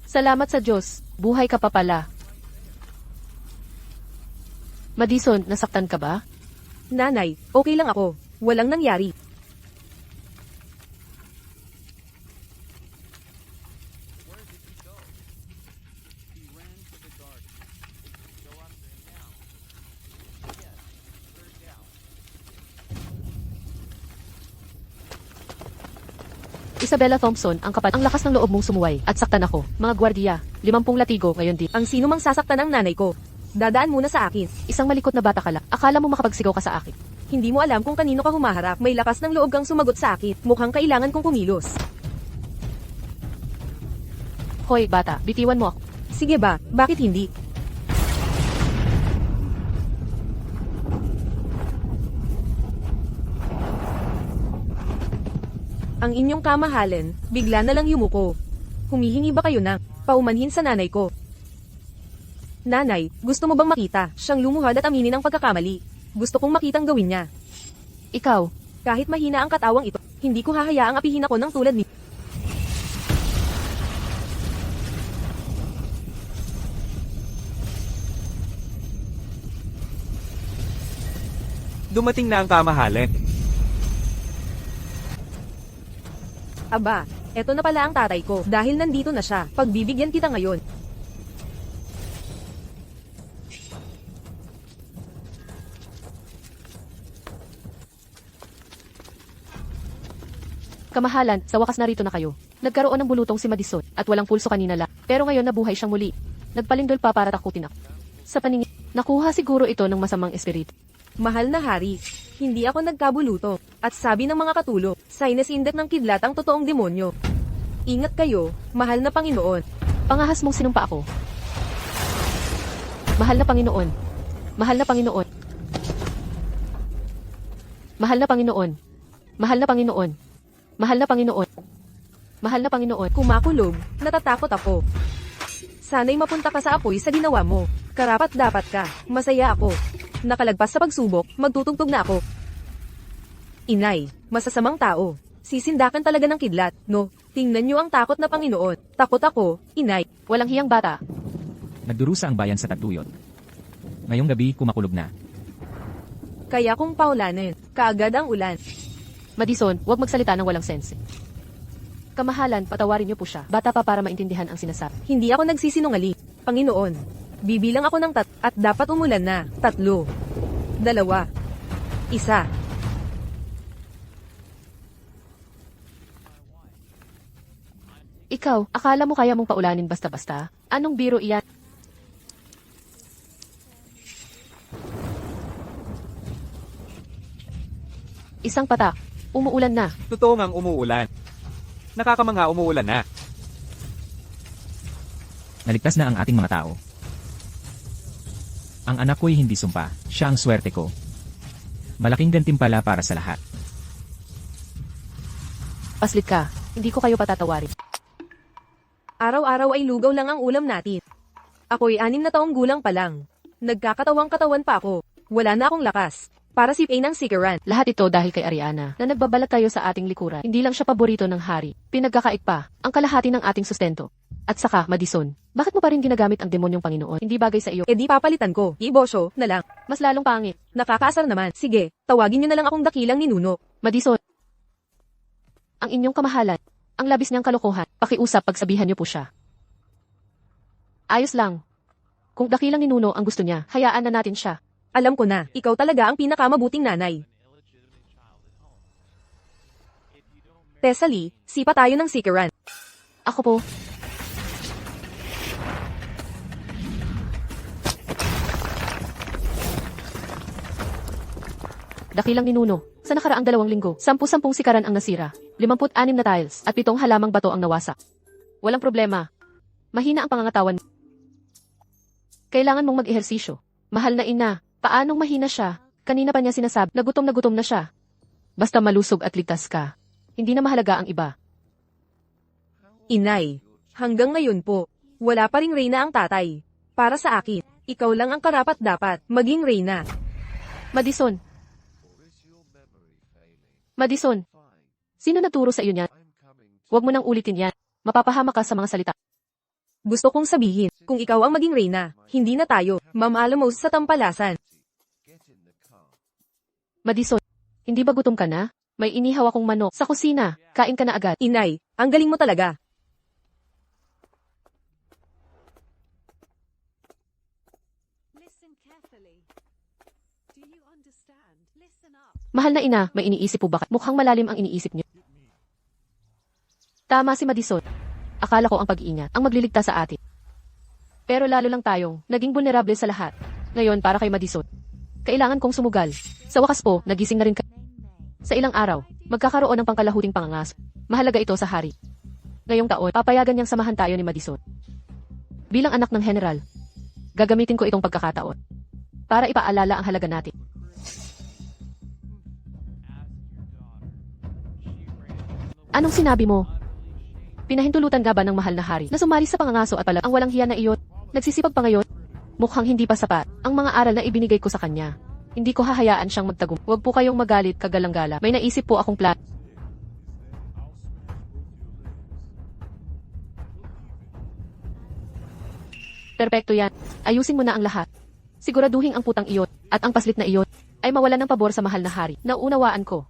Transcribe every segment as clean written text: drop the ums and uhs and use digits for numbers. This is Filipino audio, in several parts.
Salamat sa Diyos, buhay ka pa pala. Madison, nasaktan ka ba? Nanay, okay lang ako. Walang nangyari. Isabella Thompson, ang lakas ng loob mong sumuway at saktan ako. Mga gwardiya, 50 latigo ngayon din. Ang sino mang sasaktan ng nanay ko. Dadaan muna sa akin. Isang malikot na bata ka lang. Akala mo makapagsigaw ka sa akin. Hindi mo alam kung kanino ka humaharap. May lakas ng loob kang sumagot sa akin. Mukhang kailangan kong kumilos. Hoy, bata, bitiwan mo ako. Sige ba, bakit hindi? Ang inyong kamahalan, bigla na lang yumuko. Humihingi ba kayo ng paumanhin sa nanay ko? Nanay, gusto mo bang makita siyang lumuhad at aminin ang pagkakamali? Gusto kong makitang gawin niya. Ikaw, Kahit mahina ang katawang ito, hindi ko hahayaang apihin ako ng tulad ni. Dumating na ang kamahalan. Aba, eto na pala ang tatay ko. Dahil nandito na siya, pagbibigyan kita ngayon. kamahalan, sa wakas narito na kayo. Nagkaroon ng bulutong si Madison at walang pulso kanina lang. Pero ngayon nabuhay siyang muli. Nagpalindol pa para takutin ako. Sa paningin, nakuha siguro ito ng masamang espiritu. Mahal na hari, hindi ako nagkabuluto. At sabi ng mga katulo, sinusindak ng kidlat ang totoong demonyo. Ingat kayo, mahal na Panginoon. Pangahas mong sinumpa ako. Mahal na Panginoon. Mahal na Panginoon. Mahal na Panginoon. Mahal na Panginoon. Mahal na Panginoon. Mahal na Panginoon. Kumakulog, natatakot ako. Sana'y mapunta ka sa apoy sa ginawa mo. Karapat dapat ka, masaya ako. Nakalagpas sa pagsubok, magtutugtog na ako. Inay, masasamang tao. Sisindakan talaga ng kidlat, no? Tingnan niyo ang takot na Panginoon. Takot ako, inay. Walang hiyang bata. Nagdurusa ang bayan sa tagtuyot. Ngayong gabi kumakulog na. Kaya kung paulanin, kaagad ang ulan. Madison, huwag magsalita ng walang sense. Kamahalan, patawarin niyo po siya. Bata pa para maintindihan ang sinasabi. Hindi ako nagsisinungaling, Panginoon. Bibilang ako ng at dapat umulan na. 3, 2, 1. Ikaw, akala mo kaya mong paulanin basta-basta? Anong biro iyan? Isang patak. Umuulan na. Totoo ngang umuulan. Nakakamanga umuulan na. Naligtas na ang ating mga tao. Ang anak ko'y hindi sumpa, siya ang swerte ko. Malaking gantimpala para sa lahat. Paslit ka. Hindi ko kayo patatawarin. Araw-araw ay lugaw lang ang ulam natin. Ako'y 6 na taong gulang pa lang. Nagkakatawang katawan pa ako. Wala na akong lakas. Para sipain ng sikaran. Lahat ito dahil kay Ariana, na nagbabalat tayo sa ating likuran. Hindi lang siya paborito ng hari. Pinagkakait pa, ang kalahati ng ating sustento. At saka, Madison, bakit mo pa rin ginagamit ang demonyong Panginoon? Hindi bagay sa iyo. E di papalitan ko. Ibosyo na lang. Mas lalong pangit. Nakakaasar naman. Sige, tawagin niyo na lang akong dakilang ninuno. Madison, ang inyong kamahalan, ang labis niyang kalokohan, pakiusap pagsabihan niyo po siya. Ayos lang. Kung dakilang ninuno ang gusto niya, hayaan na natin siya. Alam ko na, ikaw talaga ang pinakamabuting nanay. Tessalie, sipa tayo ng sikaran. Ako po. Dakilang ninuno, sa nakaraang 2 linggo, 10 sikaran ang nasira, 56 na tiles, at 7 halamang bato ang nawasak. Walang problema. Mahina ang pangangatawan. Kailangan mong mag-ehersisyo. Mahal na ina, paanong mahina siya? Kanina pa niya sinasabi na gutom na siya. Basta malusog at ligtas ka. Hindi na mahalaga ang iba. Inay, hanggang ngayon po, wala pa ring reyna ang tatay. Para sa akin, ikaw lang ang karapat-dapat maging reyna. Madison. Madison. Sino naturo sa iyo niyan? Huwag mo nang ulitin yan. Mapapahama ka sa mga salita. Gusto kong sabihin, kung ikaw ang maging reyna, hindi na tayo, mamaalamos sa tampalasan. Madison, hindi ba gutom ka na? May inihaw akong manok sa kusina. Kain ka na agad. Inay, ang galing mo talaga. Listen carefully. Do you understand? Listen up. Mahal na ina, may iniisip po ba? Mukhang malalim ang iniisip niyo. Tama si Madison. Akala ko ang pag-iingat ang magliligtas sa atin. Pero lalo lang tayong naging vulnerable sa lahat. Ngayon para kay Madison. Kailangan kong sumugal. Sa wakas po, nagising na rin ka. Sa ilang araw, magkakaroon ng pangkalahuting pangangaso. Mahalaga ito sa hari. Ngayong taon, papayagan niyang samahan tayo ni Madison. Bilang anak ng general, gagamitin ko itong pagkakataon para ipaalala ang halaga natin. Anong sinabi mo? Pinahintulutan ka ba ng mahal na hari na sumali sa pangangaso at pala ang walang hiya na iyon? Nagsisipag pa ngayon? Mukhang hindi pa sapat ang mga aral na ibinigay ko sa kanya. Hindi ko hahayaan siyang magtagum. Huwag po kayong magalit kagalang-gala. May naisip po akong plan. Perpekto yan. Ayusin mo na ang lahat. Siguraduhin ang putang iyon at ang paslit na iyon ay mawalan ng pabor sa mahal na hari. Nauunawaan ko.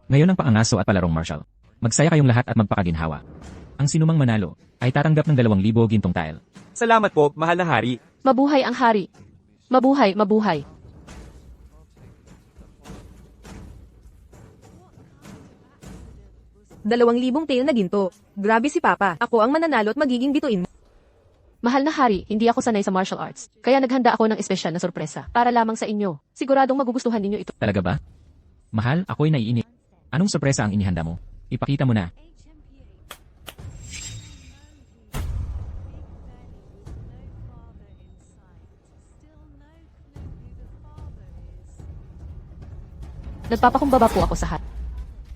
Ngayon ang paangaso at palarong martial. Magsaya kayong lahat at magpakaginhawa. Ang sinumang manalo ay tatanggap ng 2,000 gintong tile. Salamat po, mahal na hari. Mabuhay ang hari. Mabuhay, mabuhay. Dalawang libong tail na ginto. Grabe si Papa. Ako ang mananalo at magiging bituin mo. Mahal na hari, hindi ako sanay sa martial arts. Kaya naghanda ako ng espesyal na sorpresa para lamang sa inyo. Siguradong magugustuhan ninyo ito. Talaga ba? Mahal, ako'y naiinip. Anong sorpresa ang inihanda mo? Ipakita mo na. Nagpapakumbaba po ako sa hat.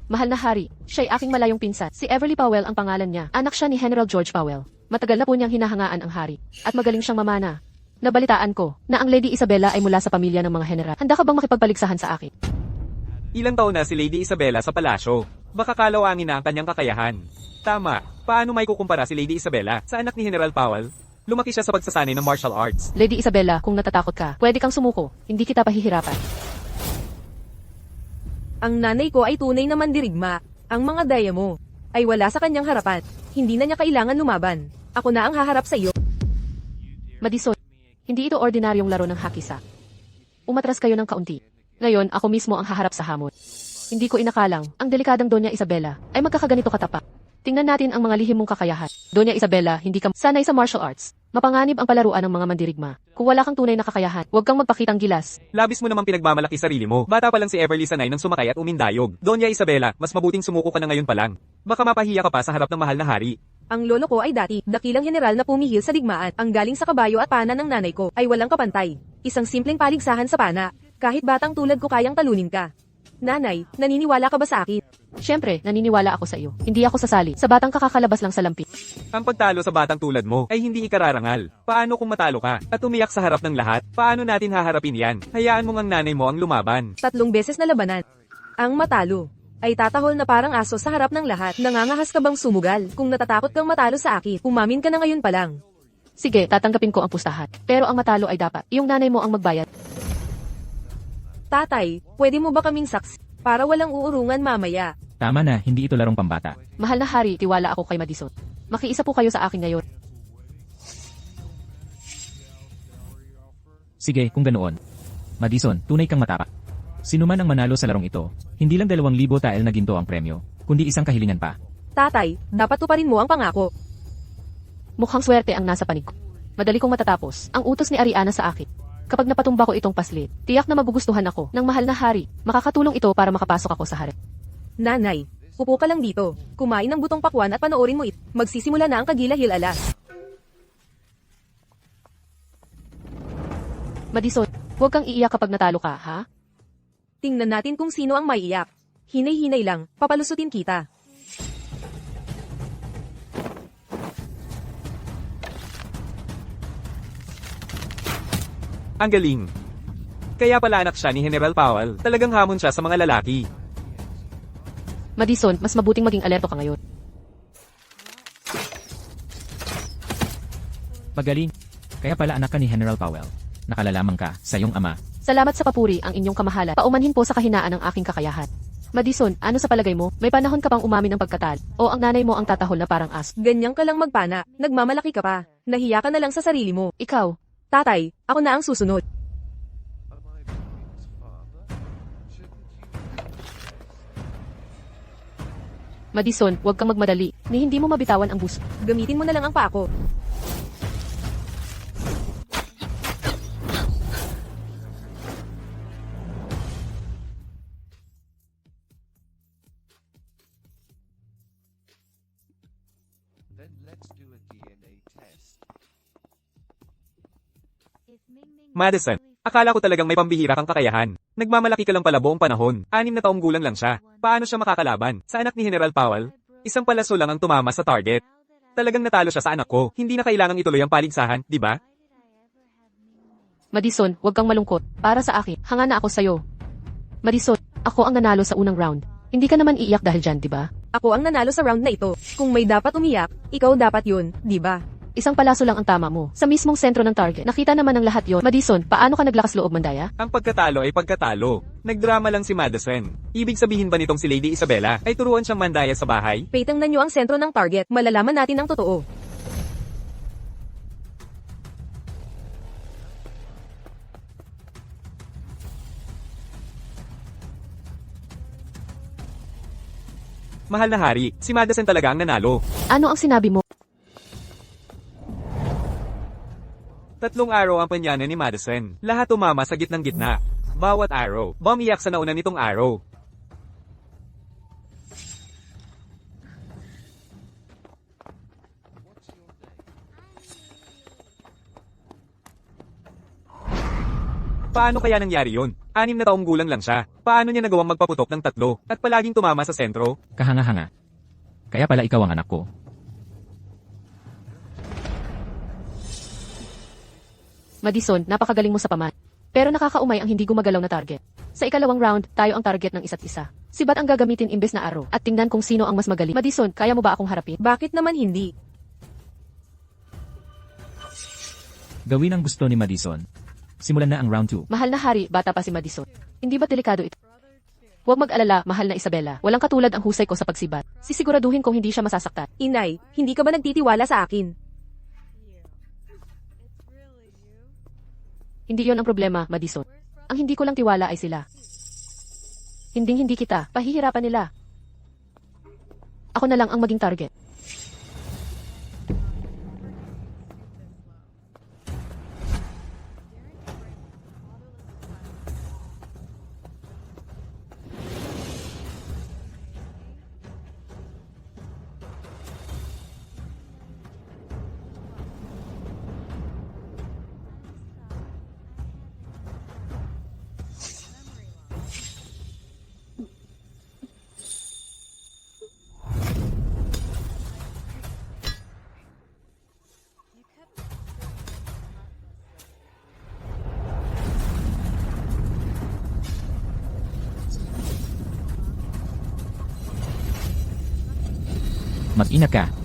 Mahal na hari, siya'y aking malayong pinsan. Si Everly Powell ang pangalan niya. Anak siya ni General George Powell. Matagal na po niyang hinahangaan ang hari. At magaling siyang mamana. Nabalitaan ko na ang Lady Isabella ay mula sa pamilya ng mga general. Handa ka bang makipagpaligsahan sa akin? Ilang taon na si Lady Isabella sa palasyo. Baka kalawangin na ang kanyang kakayahan. Tama, paano may kukumpara si Lady Isabella sa anak ni General Powell? Lumaki siya sa pagsasanay ng martial arts. Lady Isabella, kung natatakot ka, pwede kang sumuko. Hindi kita pahihirapan. Ang nanay ko ay tunay na mandirigma. Ang mga daya mo ay wala sa kanyang harapan. Hindi na niya kailangan lumaban. Ako na ang haharap sa iyo. Madison, hindi ito ordinaryong laro ng hakisa. Umatras kayo ng kaunti. Ngayon, ako mismo ang haharap sa hamon. Hindi ko inakalang, ang delikadang Doña Isabella ay magkakaganito katapak. Tingnan natin ang mga lihim mong kakayahan. Doña Isabella, hindi ka sanay sa martial arts. Mapanganib ang palaruan ng mga mandirigma. Kung wala kang tunay na kakayahan, huwag kang magpakitang gilas. Labis mo namang pinagmamalaki sarili mo. Bata pa lang si Everly sanay ng sumakay at umindayog. Doña Isabella, mas mabuting sumuko ka na ngayon pa lang. Baka mapahiya ka pa sa harap ng mahal na hari. Ang lolo ko ay dati, dakilang general na pumihil sa digmaan. Ang galing sa kabayo at pana ng nanay ko ay walang kapantay. Isang simpleng paligsahan sa pana. Kahit batang tulad ko kayang talunin ka. Nanay, naniniwala ka ba sa akin? Siyempre, naniniwala ako sa iyo. Hindi ako sasali sa batang kakakalabas lang sa lampi. Ang pagtalo sa batang tulad mo ay hindi ikararangal. Paano kung matalo ka at umiyak sa harap ng lahat? Paano natin haharapin yan? Hayaan mo ngang nanay mo ang lumaban. 3 beses na labanan. Ang matalo ay tatahol na parang aso sa harap ng lahat. Nangangahas ka bang sumugal? Kung natatakot kang matalo sa akin, umamin ka na ngayon pa lang. Sige, tatanggapin ko ang pustahan. Pero ang matalo ay dapat iyong nanay mo ang magbayad. Tatay, pwede mo ba kaming saksi? Para walang uurungan mamaya. Tama na, hindi ito larong pambata. Mahal na hari, tiwala ako kay Madison. Makiisa po kayo sa akin ngayon. Sige, kung ganoon. Madison, tunay kang matapak. Sino man ang manalo sa larong ito, hindi lang 2,000 tile na ginto ang premyo, kundi isang kahilingan pa. Tatay, dapat tuparin mo ang pangako. Mukhang swerte ang nasa panig ko. Madali kong matatapos ang utos ni Ariana sa akin. Kapag napatumba ko itong paslit, tiyak na magugustuhan ako ng mahal na hari. Makakatulong ito para makapasok ako sa harap. Nanay, upo ka lang dito. Kumain ng butong pakwan at panoorin mo ito. Magsisimula na ang kagila-hil alas. Madison, huwag kang iiyak kapag natalo ka, ha? Tingnan natin kung sino ang may iyak. Hinay-hinay lang, papalusutin kita. Ang galing. Kaya pala anak siya ni General Powell. Talagang hamon siya sa mga lalaki. Madison, mas mabuting maging alerto ka ngayon. Pagaling. Kaya pala anak ka ni General Powell. Nakalalamang ka sa iyong ama. Salamat sa papuri ang inyong kamahalan. Paumanhin po sa kahinaan ng aking kakayahan. Madison, ano sa palagay mo? May panahon ka pang umamin ng pagkatal? O ang nanay mo ang tatahol na parang aso? Ganyan ka lang magpana, nagmamalaki ka pa. Nahiya ka na lang sa sarili mo. Ikaw, Tatay, ako na ang susunod. Madison, huwag kang magmadali. Ni hindi mo mabitawan ang bus. Gamitin mo na lang ang paa ko. Then let's do a DNA test. Madison, akala ko talagang may pambihira kang kakayahan. Nagmamalaki ka lang pala buong panahon. 6 na taong gulang lang siya. Paano siya makakalaban? Sa anak ni General Powell? Isang palaso lang ang tumama sa target. Talagang natalo siya sa anak ko. Hindi na kailangang ituloy ang paligsahan, di ba? Madison, huwag kang malungkot. Para sa akin, hanga na ako sa'yo. Madison, ako ang nanalo sa unang round. Hindi ka naman iiyak dahil dyan, di ba? Ako ang nanalo sa round na ito. Kung may dapat umiyak, ikaw dapat yun, di ba? Isang palaso lang ang tama mo. Sa mismong sentro ng target. Nakita naman ng lahat yon. Madison, paano ka naglakas loob, Mandaya? Ang pagkatalo ay pagkatalo. Nagdrama lang si Madison. Ibig sabihin ba nitong si Lady Isabella ay turuan siyang mandaya sa bahay? Paitangnan nyo ang sentro ng target, malalaman natin ang totoo. Mahal na hari, si Madison talaga ang nanalo. Ano ang sinabi mo? 3 araw ang panyana ni Madison. Lahat tumama sa gitnang gitna. Bawat araw, bumiyak sa nauna nitong araw. Paano kaya nangyari yun? 6 na taong gulang lang siya. Paano niya nagawang magpaputok ng 3 at palaging tumama sa sentro? Kahanga-hanga. Kaya pala ikaw ang anak ko. Madison, napakagaling mo sa paman. Pero nakakaumay ang hindi gumagalaw na target. Sa ikalawang round, tayo ang target ng isa't isa. Si Bat ang gagamitin imbes na arrow at tingnan kung sino ang mas magaling. Madison, kaya mo ba akong harapin? Bakit naman hindi? Gawin ang gusto ni Madison. Simulan na ang round 2. Mahal na hari, bata pa si Madison. Hindi ba delikado ito? Huwag mag-alala, mahal na Isabella. Walang katulad ang husay ko sa pagsibat. Sisiguraduhin kong hindi siya masasaktan. Inay, hindi ka ba nagtitiwala sa akin? Hindi yon ang problema, Madison. Ang hindi ko lang tiwala ay sila. Hinding-hindi kita, pahihirapan nila. Ako na lang ang maging target. Mag-ingat ka. Kung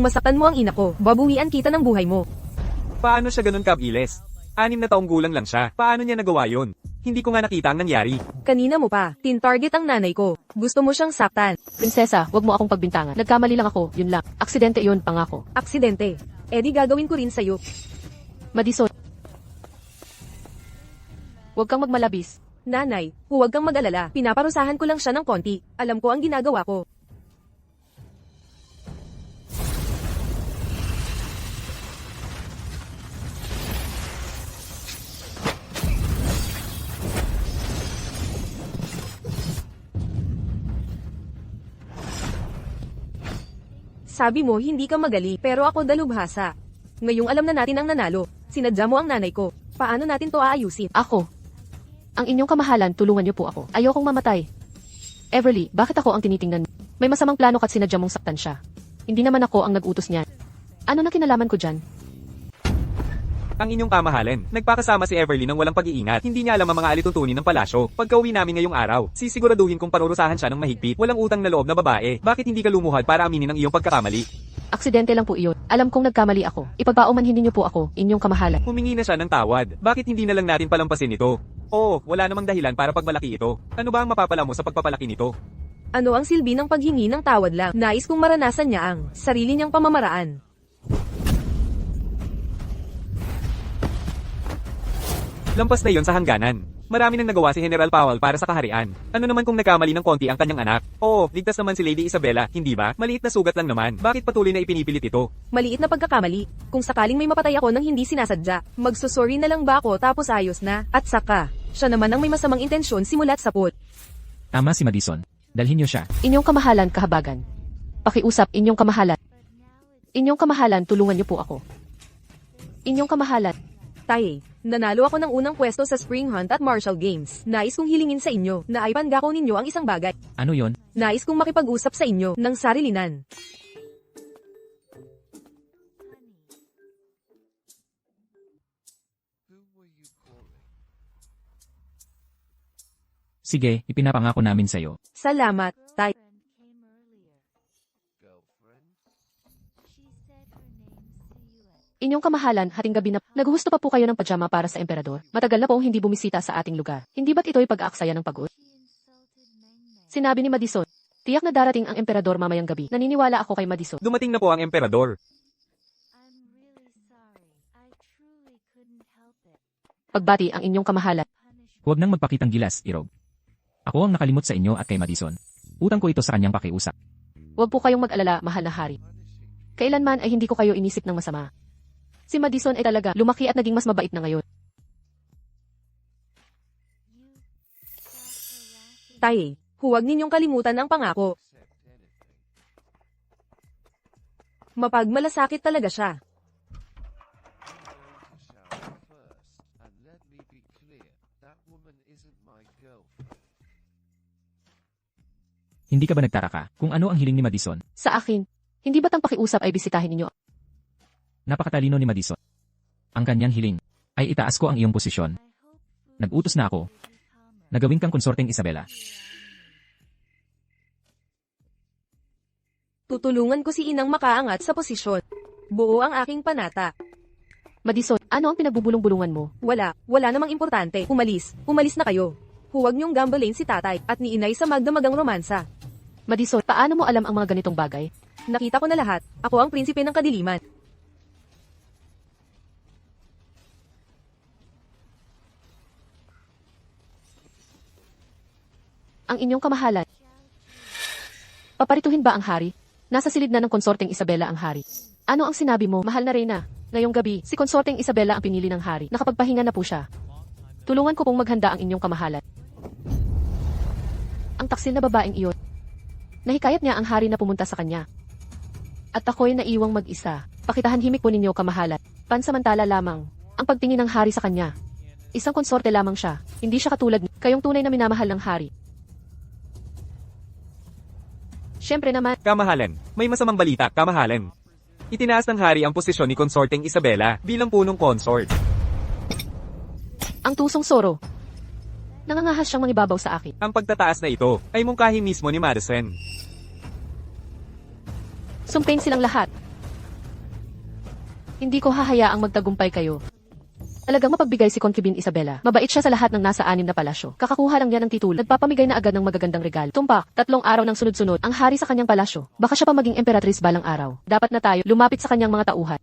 masaktan mo ang ina ko, babuhian kita ng buhay mo. Paano siya ganun kabilis? 6 na taong gulang lang siya. Paano niya nagawa yun? Hindi ko nga nakita ang nangyari. Kanina mo pa, tin-target ang nanay ko. Gusto mo siyang saktan. Prinsesa, wag mo akong pagbintangan. Nagkamali lang ako, yun lang. Aksidente yun, pangako. Aksidente. Eh di gagawin ko rin sa'yo. Madison. Huwag kang magmalabis. Nanay, huwag kang mag-alala. Pinaparusahan ko lang siya ng konti. Alam ko ang ginagawa ko. Sabi mo hindi ka magali, pero ako dalubhasa. Ngayong alam na natin ang nanalo. Sinadya mo ang nanay ko. Paano natin to aayusin? Ako. Ang inyong kamahalan, tulungan niyo po ako. Ayokong mamatay. Everly, bakit ako ang tinitingnan mo? May masamang plano ka't sinadya mong saktan siya. Hindi naman ako ang nag-utos niyan. Ano na kinalaman ko dyan? Ang inyong kamahalan, nagpakasama si Everly ng walang pag-iingat. Hindi niya alam ang mga alituntunin ng palasyo. Pagka-uwi namin ngayong araw, sisiguraduhin kong parurusahan siya ng mahigpit. Walang utang na loob na babae. Bakit hindi ka lumuhad para aminin ang iyong pagkakamali? Aksidente lang po iyon. Alam kong nagkamali ako. Ipagpaumanhin niyo po ako, inyong kamahalan. Humingi na siya ng tawad. Bakit hindi na lang natin palampasin ito? Oo, wala namang dahilan para pagmalaki ito. Ano ba ang mapapala mo sa pagpapalaki nito? Ano ang silbi ng paghingi ng tawad lang? Nais kong maranasan niya ang sarili niyang pamamaraan. Lampas na yon sa hangganan. Marami nang nagawa si General Powell para sa kaharian. Ano naman kung nagkamali ng konti ang kanyang anak? Oo, ligtas naman si Lady Isabella, hindi ba? Maliit na sugat lang naman. Bakit patuloy na ipinipilit ito? Maliit na pagkakamali. Kung sakaling may mapatay ako nang hindi sinasadya, magsusorry na lang ba ako tapos ayos na? At saka, siya naman ang may masamang intensyon simula't sapot. Tama si Madison. Dalhin niyo siya. Inyong kamahalan, kahabagan. Pakiusap, inyong kamahalan. Inyong kamahalan, tulungan niyo po ako. Inyong kamahalan. Taye, nanalo ako ng unang pwesto sa Spring Hunt at Marshall Games. Nais kong hilingin sa inyo na ipangako ninyo ang isang bagay. Ano yon? Nais kong makipag-usap sa inyo ng sarilinan. Who were you calling? Sige, ipinapangako namin sa'yo. Salamat, Tay. Girlfriend? Inyong kamahalan, hating gabi na, naghuhusto pa po kayo ng pajama para sa emperador. Matagal na pong hindi bumisita sa ating lugar. Hindi ba't ito'y pag-aaksaya ng pagod? Sinabi ni Madison, tiyak na darating ang emperador mamayang gabi. Naniniwala ako kay Madison. Dumating na po ang emperador. Pagbati ang inyong kamahalan. Huwag nang magpakitang gilas, Irog. Ako ang nakalimot sa inyo at kay Madison. Utang ko ito sa kanyang pakiusap. Huwag po kayong mag-alala, mahal na hari. Kailanman ay hindi ko kayo inisip ng masama. Si Madison ay talaga lumaki at naging mas mabait na ngayon. Taye, huwag ninyong kalimutan ang pangako. Accept anything. Mapagmalasakit talaga siya. I'm going to shower first, and let me be clear, that woman isn't my girlfriend. Hindi ka ba nagtataka kung ano ang hiling ni Madison? Sa akin, hindi ba't ang pakiusap ay bisitahin ninyo? Napakatalino ni Madison. Ang kanyang hiling ay itaas ko ang iyong posisyon. Nag-utos na ako na gawin kang konsorteng Isabela. Tutulungan ko si Inang makaangat sa posisyon. Buo ang aking panata. Madison, ano ang pinagbubulong-bulungan mo? Wala namang importante. Umalis na kayo. Huwag niyong gambalain si tatay at ni inay sa magdamagang romansa. Madison, paano mo alam ang mga ganitong bagay? Nakita ko na lahat. Ako ang prinsipe ng kadiliman. Ang inyong kamahalan. Paparituhin ba ang hari? Nasa silid na ng konsorteng Isabela ang hari. Ano ang sinabi mo, mahal na reyna? Ngayong gabi, si konsorteng Isabela ang pinili ng hari. Nakapagpahinga na po siya. Tulungan ko pong maghanda ang inyong kamahalan. Ang taksil na babaeng iyon. Nahikayat niya ang hari na pumunta sa kanya. At ako'y naiwang mag-isa. Pakitahan himik po ninyo kamahalan. Pansamantala lamang. Ang pagtingin ng hari sa kanya. Isang konsorte lamang siya. Hindi siya katulad ni kayong tunay na minamahal ng hari. Siyempre naman, Kamahalan, may masamang balita, kamahalan. Itinaas ng hari ang posisyon ni konsorteng Isabela bilang punong consort. ang tusong Soro. Nangangahas siyang mangibabaw sa akin. Ang pagtataas na ito ay mungkahi mismo ni Madison. Sumpain silang lahat. Hindi ko hahayaang magtagumpay kayo. Talagang mapagbigay si Concubine Isabela. Mabait siya sa lahat ng nasa 6 na palasyo. Kakakuha lang niya ng titulo. Nagpapamigay na agad ng magagandang regalo. Tumpak, 3 araw ng sunod-sunod, ang hari sa kanyang palasyo. Baka siya pa maging emperatrice balang araw. Dapat na tayo lumapit sa kanyang mga tauhan.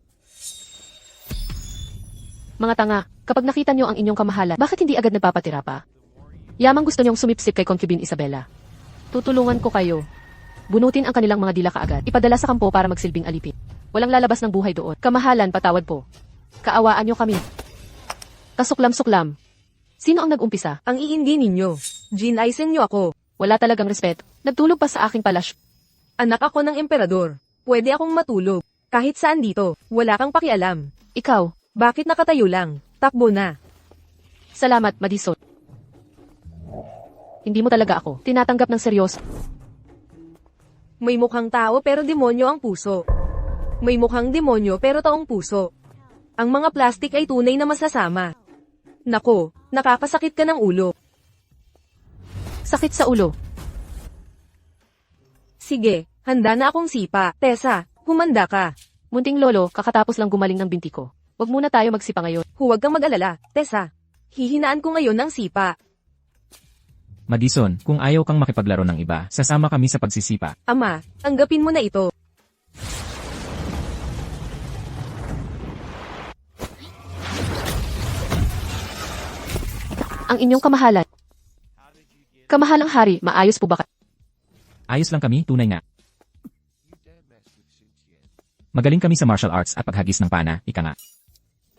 Mga tanga, kapag nakita niyo ang inyong kamahalan, bakit hindi agad nagpapatira pa? Yamang gusto niyong sumipsip kay Concubine Isabela. Tutulungan ko kayo. Bunutin ang kanilang mga dila kaagad. Ipadala sa kampo para magsilbing alipin. Walang lalabas ng buhay doon. Kamahalan, patawad po. Kaawaan niyo kami. Kasuklam-suklam. Sino ang nag-umpisa? Ang iindi ninyo. Ginaysen niyo ako. Wala talagang respeto. Nagtulog pa sa aking palasyo. Anak ako ng emperador. Pwede akong matulog. Kahit saan dito. Wala kang pakialam. Ikaw, Bakit nakatayo lang? Takbo na. salamat, Madison. Hindi mo talaga ako tinatanggap ng seryoso. May mukhang tao pero demonyo ang puso. May mukhang demonyo pero taong puso. Ang mga plastik ay tunay na masasama. Nako, nakakasakit ka ng ulo. Sakit sa ulo. Sige, handa na akong sipa. Tessa, humanda ka. Munting lolo, kakatapos lang gumaling ng binti ko. Huwag muna tayo magsipa ngayon. Huwag kang mag-alala, Tessa. Hihinaan ko ngayon ng sipa. Madison, kung ayaw kang makipaglaro ng iba, sasama kami sa pagsisipa. Ama, tanggapin mo na ito. Ang inyong kamahalan. Kamahalang hari, maayos po ba kayo? Ayos lang kami, tunay nga. You dare mess with Xinjiang. Magaling kami sa martial arts at paghagis ng pana, ika nga.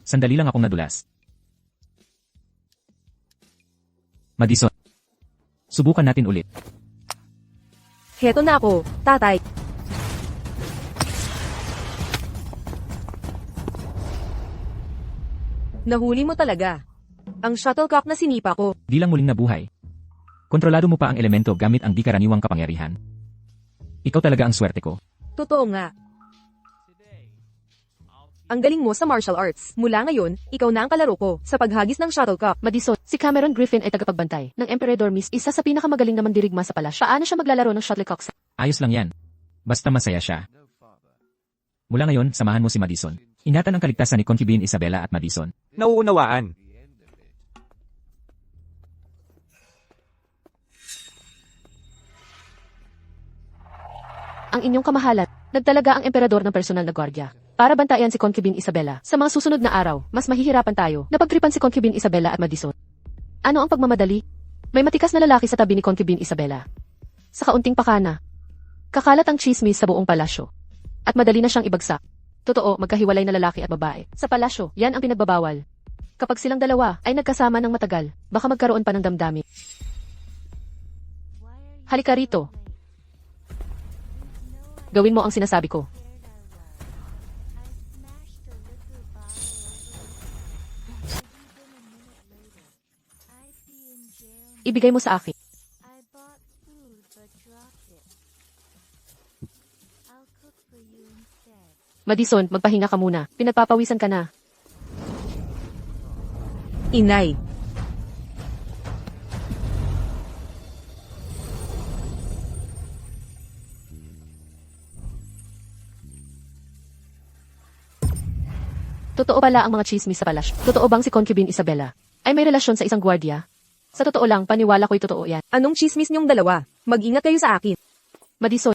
Sandali lang akong nadulas. Madison. Subukan natin ulit. Heto na ako, tatay. Nahuli mo talaga. Ang shuttlecock na sinipa ko. Di lang muling nabuhay. Kontrolado mo pa ang elemento gamit ang di karaniwang kapangyarihan. Ikaw talaga ang swerte ko. Totoo nga. Ang galing mo sa martial arts. Mula ngayon, ikaw na ang kalaro ko sa paghagis ng shuttlecock. Madison, si Cameron Griffin ay tagapagbantay ng Emperador Miss, isa sa pinakamagaling na mandirigma sa palasyo. Paano siya maglalaro ng shuttlecock sa... Ayos lang yan. Basta masaya siya. No, father. Mula ngayon, samahan mo si Madison. Ingatan ang kaligtasan ni Concubine Isabella at Madison. Nauunawaan. The end of it. Ang inyong kamahalan, nagtalaga ang emperador ng personal na gwardiya para bantayan si Concubine Isabella. Sa mga susunod na araw, mas mahihirapan tayo na pagtripan si Concubine Isabella at Madison. Ano ang pagmamadali? May matikas na lalaki sa tabi ni Concubine Isabella. Sa kaunting pakana, kakalat ang chismis sa buong palasyo. At madali na siyang ibagsak. Totoo, magkahiwalay na lalaki at babae. Sa palasyo, yan ang pinagbabawal. Kapag silang dalawa ay nagkasama ng matagal, baka magkaroon pa ng damdamin. Halika rito. Gawin mo ang sinasabi ko. Ibigay mo sa akin. I bought food but dropped it. I'll cook for you instead. Madison, magpahinga ka muna. Pinagpapawisan ka na. Inay. Totoo pala ang mga chismis sa palasyo. Totoo bang si Concubine Isabella ay may relasyon sa isang gwardiya? Sa totoo lang, paniwala ko'y totoo yan. Anong chismis niyong dalawa? Mag-ingat kayo sa akin. Madison,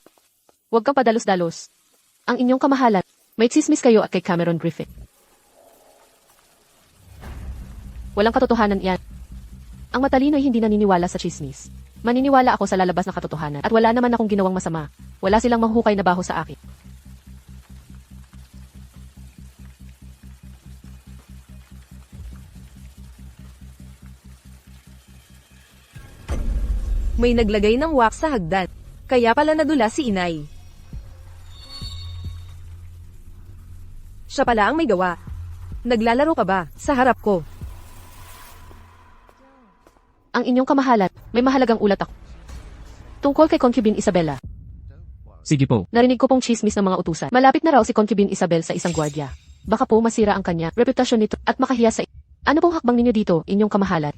huwag kang padalos-dalos. Ang inyong kamahalan, may chismis kayo at kay Cameron Griffin. Walang katotohanan yan. Ang matalino'y hindi naniniwala sa chismis. Maniniwala ako sa lalabas na katotohanan at wala naman akong ginawang masama. Wala silang mahuhukay na baho sa akin. May naglagay ng wax sa hagdan. Kaya pala nadula si inay. Siya pala ang may gawa. Naglalaro ka ba sa harap ko? Ang inyong kamahalan, may mahalagang ulat ako. Tungkol kay Concubine Isabella. Sige po. Narinig ko pong chismis ng mga utusan. Malapit na raw si Concubine Isabel sa isang gwardiya. Baka po masira ang kanya, reputasyon nito, at makahiya sa... Ano pong hakbang ninyo dito, inyong kamahalan?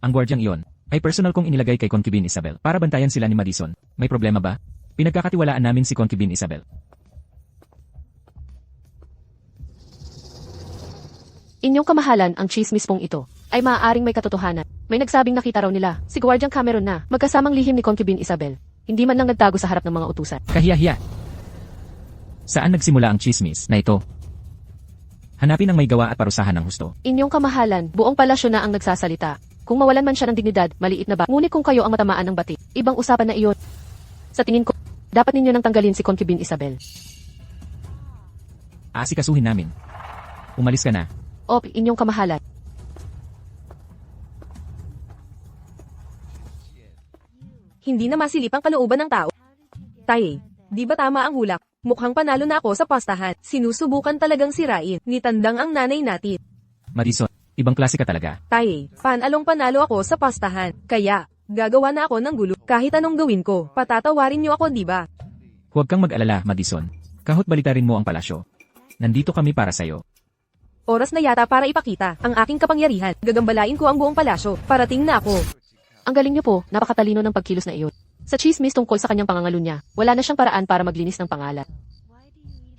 Ang gwardyang iyon ay personal kong inilagay kay Concubine Isabel para bantayan sila ni Madison. May problema ba? Pinagkakatiwalaan namin si Concubine Isabel. Inyong kamahalan, ang chismis pong ito ay maaaring may katotohanan. May nagsabing nakita raw nila si Gwardyang Cameron na magkasamang lihim ni Concubine Isabel. Hindi man lang nagtago sa harap ng mga utusan. Kahiya-hiya. Saan nagsimula ang chismis na ito? Hanapin ang may gawa at parusahan ng husto. Inyong kamahalan, buong palasyo na ang nagsasalita. Kung mawalan man siya ng dignidad, maliit na ba? Ngunit kung kayo ang matamaan ng bati, ibang usapan na iyon. Sa tingin ko, dapat ninyo nang tanggalin si Concubine Isabel. Aasikasuhin namin. Umalis ka na. O, inyong kamahalan. Hindi na masilip ang kalooban ng tao. Tay, di ba tama ang hulak? Mukhang panalo na ako sa pastahan. Sinusubukan talagang sirain. Nitandang ang nanay natin. Madison, ibang klase ka talaga. Tay, panalong panalo ako sa pastahan. Kaya, Gagawa na ako ng gulo. Kahit anong gawin ko, patatawarin niyo ako, di ba? Huwag kang mag-alala, Madison. Kahit balitarin mo ang palasyo. Nandito kami para sa'yo. Oras na yata para ipakita ang aking kapangyarihan. Gagambalain ko ang buong palasyo. Parating na ako. Ang galing niyo po, napakatalino ng pagkilos na iyon. Sa chismis tungkol sa kanyang pangangalo niya, wala na siyang paraan para maglinis ng pangalan.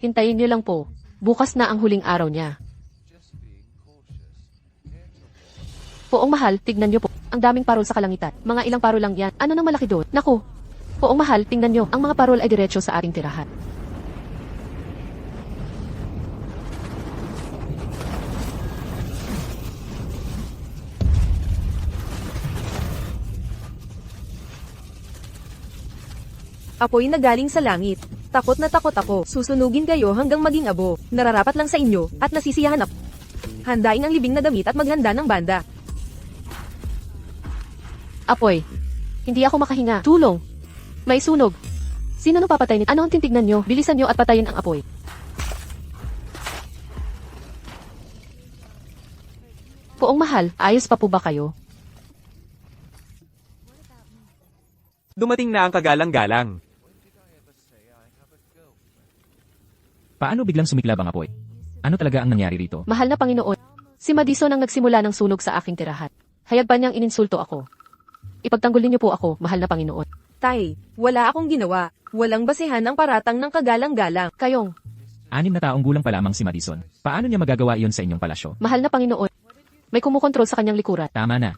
Hintayin niyo lang po. Bukas na ang huling araw niya. Poong mahal, tignan niyo po. Ang daming parol sa kalangitan. Mga ilang parol lang yan. Ano nang malaki doon? Naku! Poong mahal, tingnan niyo. Ang mga parol ay diretso sa ating tirahan. Apoy na galing sa langit. Takot na takot ako. Susunugin kayo hanggang maging abo. Nararapat lang sa inyo at nasisiyahan ako. Handain ang libing na damit at maghanda ng banda. Apoy. Hindi ako makahinga. Tulong. May sunog. Sino nang papatay nito? Ano ang titignan niyo? Bilisan niyo at patayin ang apoy. Poong mahal, ayos pa po ba kayo? Dumating na ang kagalang-galang. Paano biglang sumiklab ang apoy? Ano talaga ang nangyari rito? Mahal na Panginoon, si Madison ang nagsimula ng sunog sa aking tirahan. Hayag ba niyang ininsulto ako? Ipagtanggol niyo po ako, mahal na Panginoon. Tay, wala akong ginawa. Walang basehan ang paratang ng kagalang-galang. Kayong, 6 na taong gulang pa lamang si Madison. Paano niya magagawa iyon sa inyong palasyo? mahal na Panginoon, may kumukontrol sa kanyang likuran. Tama na.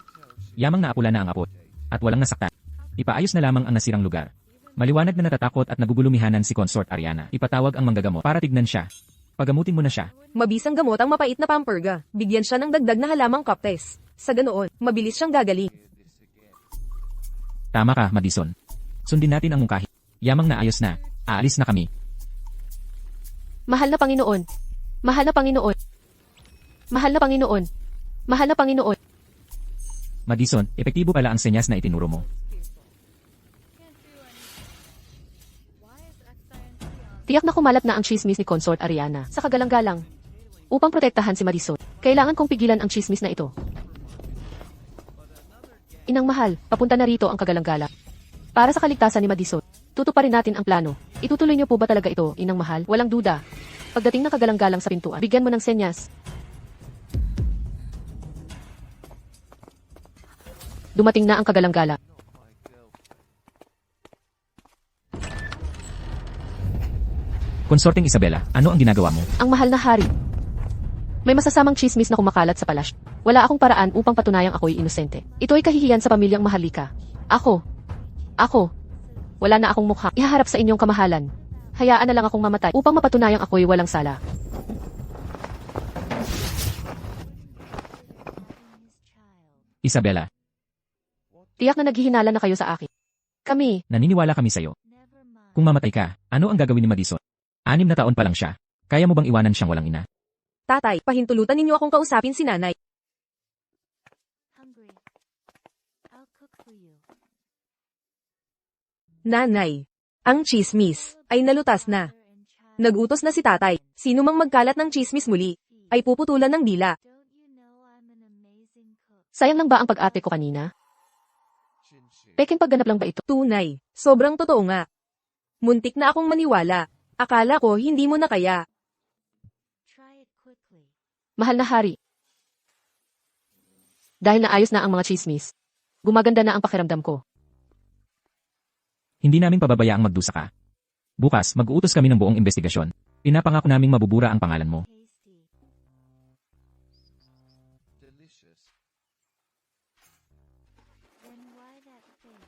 Yamang naapula na ang apoy. At walang nasaktan. Ipaayos na lamang ang nasirang lugar. Maliwanag na natatakot at nagugulumihanan si Consort Ariana. Ipatawag ang manggagamot para tignan siya. Pagamutin mo na siya. Mabisang gamot ang mapait na pamperga. Bigyan siya ng dagdag na halamang kaptes. Sa ganoon, mabilis siyang gagaling. Tama ka, Madison. Sundin natin ang mungkahi. Yamang naayos na. Aalis na kami. Mahal na Panginoon, mahal na Panginoon, mahal na Panginoon, mahal na Panginoon. Madison, epektibo pala ang senyas na itinuro mo. Tiyak na kumalat na ang chismis ni Consort Ariana sa kagalang-galang. Upang protektahan si Madison, kailangan kong pigilan ang chismis na ito. Inang mahal, papunta na rito ang kagalang-galang. Para sa kaligtasan ni Madison, tutuparin natin ang plano. Itutuloy niyo po ba talaga ito, inang mahal? Walang duda. Pagdating ng kagalang-galang sa pintuan, bigyan mo ng senyas. Dumating na ang kagalang-galang. Konsorting Isabela, ano ang ginagawa mo? Ang mahal na hari. May masasamang chismis na kumakalat sa palasyo. Wala akong paraan upang patunayang ako'y inosente. Ito ay kahihiyan sa pamilyang mahalika. Ako. Wala na akong mukha. Ihaharap sa inyong kamahalan. Hayaan na lang akong mamatay upang mapatunayang ako'y walang sala. Isabela, Tiyak na naghihinala na kayo sa akin. Kami, naniniwala kami sa'yo. Kung mamatay ka, ano ang gagawin ni Madison? 6 na taon pa lang siya. Kaya mo bang iwanan siyang walang ina? Tatay, pahintulutan ninyo akong kausapin si nanay. Hungry. I'll cook for you. Nanay, ang chismis ay nalutas na. Nagutos na si tatay. Sino mang magkalat ng chismis muli, ay puputulan ng dila. Don't you know I'm an amazing cook? sayang lang ba ang pag-ate ko kanina? Peking pagganap lang ba ito? Tunay, sobrang totoo nga. Muntik na akong maniwala. Akala ko hindi mo na kaya. Try it quickly. Mahal na hari. Dahil naayos na ang mga chismis, gumaganda na ang pakiramdam ko. Hindi namin pababayaang magdusa ka. Bukas, mag-uutos kami ng buong investigasyon. Pinapangako naming mabubura ang pangalan mo. Tasty. Delicious. Then why that face?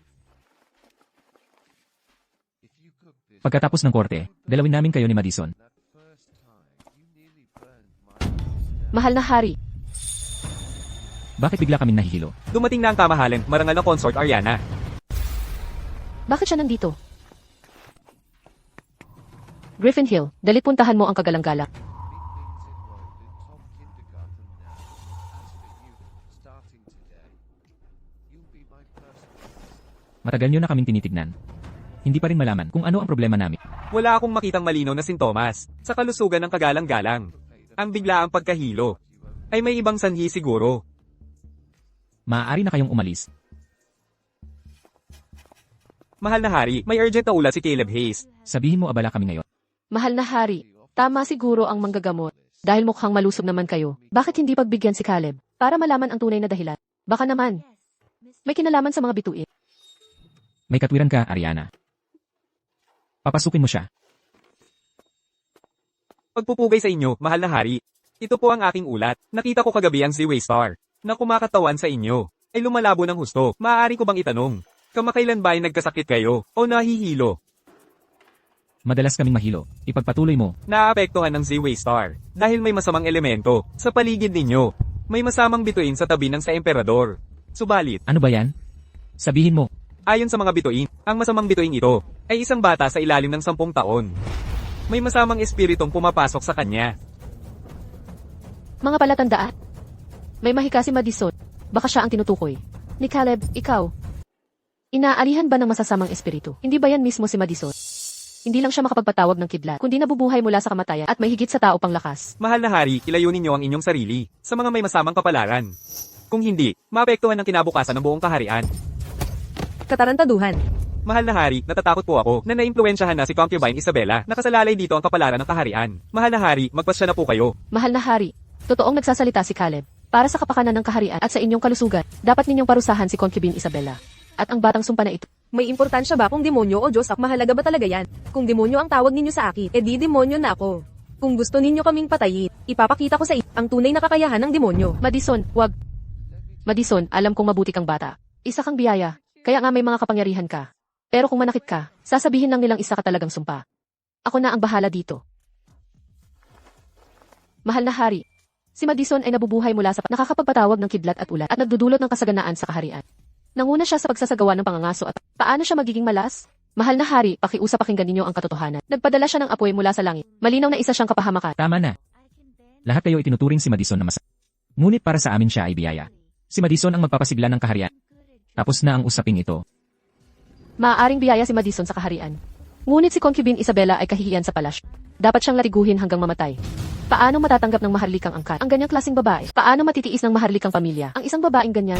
If you cook this Pagkatapos ng korte, dalawin namin kayo ni Madison. that first time, you nearly burned my Mahal na hari, Bakit bigla kaming nahihilo? Dumating na ang kamahalan, marangal na Consort Ariana. bakit siya nandito? Griffin Hill, dalit puntahan mo ang kagalang-galang. big things enrolled in top kindergarten now. As for you, starting today, you'll be my personal Matagal nyo na kaming tinitignan. Hindi pa rin malaman kung ano ang problema namin. Wala akong makitang malinaw na sintomas sa kalusugan ng kagalang-galang. Ang biglaang pagkahilo ay may ibang sanhi siguro. Maaari na kayong umalis. Mahal na hari, may urgent na ulat si Caleb Hayes. Sabihin mo abala kami ngayon. Mahal na hari, tama siguro ang manggagamot. Dahil mukhang malusob naman kayo, bakit hindi pagbigyan si Caleb? Para malaman ang tunay na dahilan. Baka naman, may kinalaman sa mga bituin. May katwiran ka, Ariana. Papasukin mo siya. Pagpupugay sa inyo, mahal na hari. Ito po ang aking ulat. Nakita ko kagabi ang Seaway Star na kumakatawan sa inyo. Ay lumalabo ng husto. Maaari ko bang itanong? Kamakailan ba ay nagkasakit kayo o nahihilo? Madalas kaming mahilo. Ipagpatuloy mo. Naapektuhan ng Seaway Star dahil may masamang elemento sa paligid ninyo. May masamang bituin sa tabi ng sa emperador. Subalit, Ano ba yan? Sabihin mo. ayon sa mga bituin, ang masamang bituin ito ay isang bata sa ilalim ng 10 taon. May masamang espiritong pumapasok sa kanya. Mga palatandaan. May mahika si Madison. Baka siya ang tinutukoy. Ni Caleb, ikaw. Inaalihan ba ng masasamang espiritu? Hindi ba yan mismo si Madison? Hindi lang siya makapagpatawag ng kidlat, kundi nabubuhay mula sa kamatayan at may higit sa tao pang lakas. Mahal na hari, ilayo ninyo ang inyong sarili sa mga may masamang kapalaran. Kung hindi, maapektuhan ng kinabukasan ng buong kaharian. Katarantaduhan. Mahal na hari, natatakot po ako na naimpluwensyahan na si Concubine Isabella. Nakasalalay dito ang kapalaran ng kaharian. Mahal na hari, magpasya na po kayo. Mahal na hari, totoong nagsasalita si Caleb. Para sa kapakanan ng kaharian at sa inyong kalusugan, dapat ninyong parusahan si Concubine Isabella. At ang batang sumpa na ito. May importansya ba kung demonyo o Diyos? Mahalaga ba talaga yan? Kung demonyo ang tawag ninyo sa akin, edi demonyo na ako. Kung gusto ninyo kaming patayin, ipapakita ko sa inyo ang tunay na kakayahan ng demonyo. Madison, wag. Madison, alam kong mabuti kang bata. Isa kang biyaya, kaya nga may mga kapangyarihan ka. Pero kung manakit ka, sasabihin lang nilang isa ka talagang sumpa. Ako na ang bahala dito. Mahal na hari, si Madison ay nabubuhay mula sa nakakapagpatawag ng kidlat at ulat at nagdudulot ng kasaganaan sa kaharian. Nanguna siya sa pagsasagawa ng pangangaso at paano siya magiging malas? Mahal na hari, pakiusap pakinggan ninyo ang katotohanan. Nagpadala siya ng apoy mula sa langit. Malinaw na isa siyang kapahamakan. Tama na. Lahat kayo itinuturing si Madison na Ngunit para sa amin siya ay biyaya. Si Madison ang magpapasigla ng kaharian. Tapos na ang usaping ito. Maaaring biyaya si Madison sa kaharian. Ngunit si Concubine Isabella ay kahihiyan sa palasyo. Dapat siyang lariguhin hanggang mamatay. Paano matatanggap ng maharlikang angkan ang ganyang klaseng babae? Paano matitiis ng maharlikang pamilya ang isang babaeng ganyan?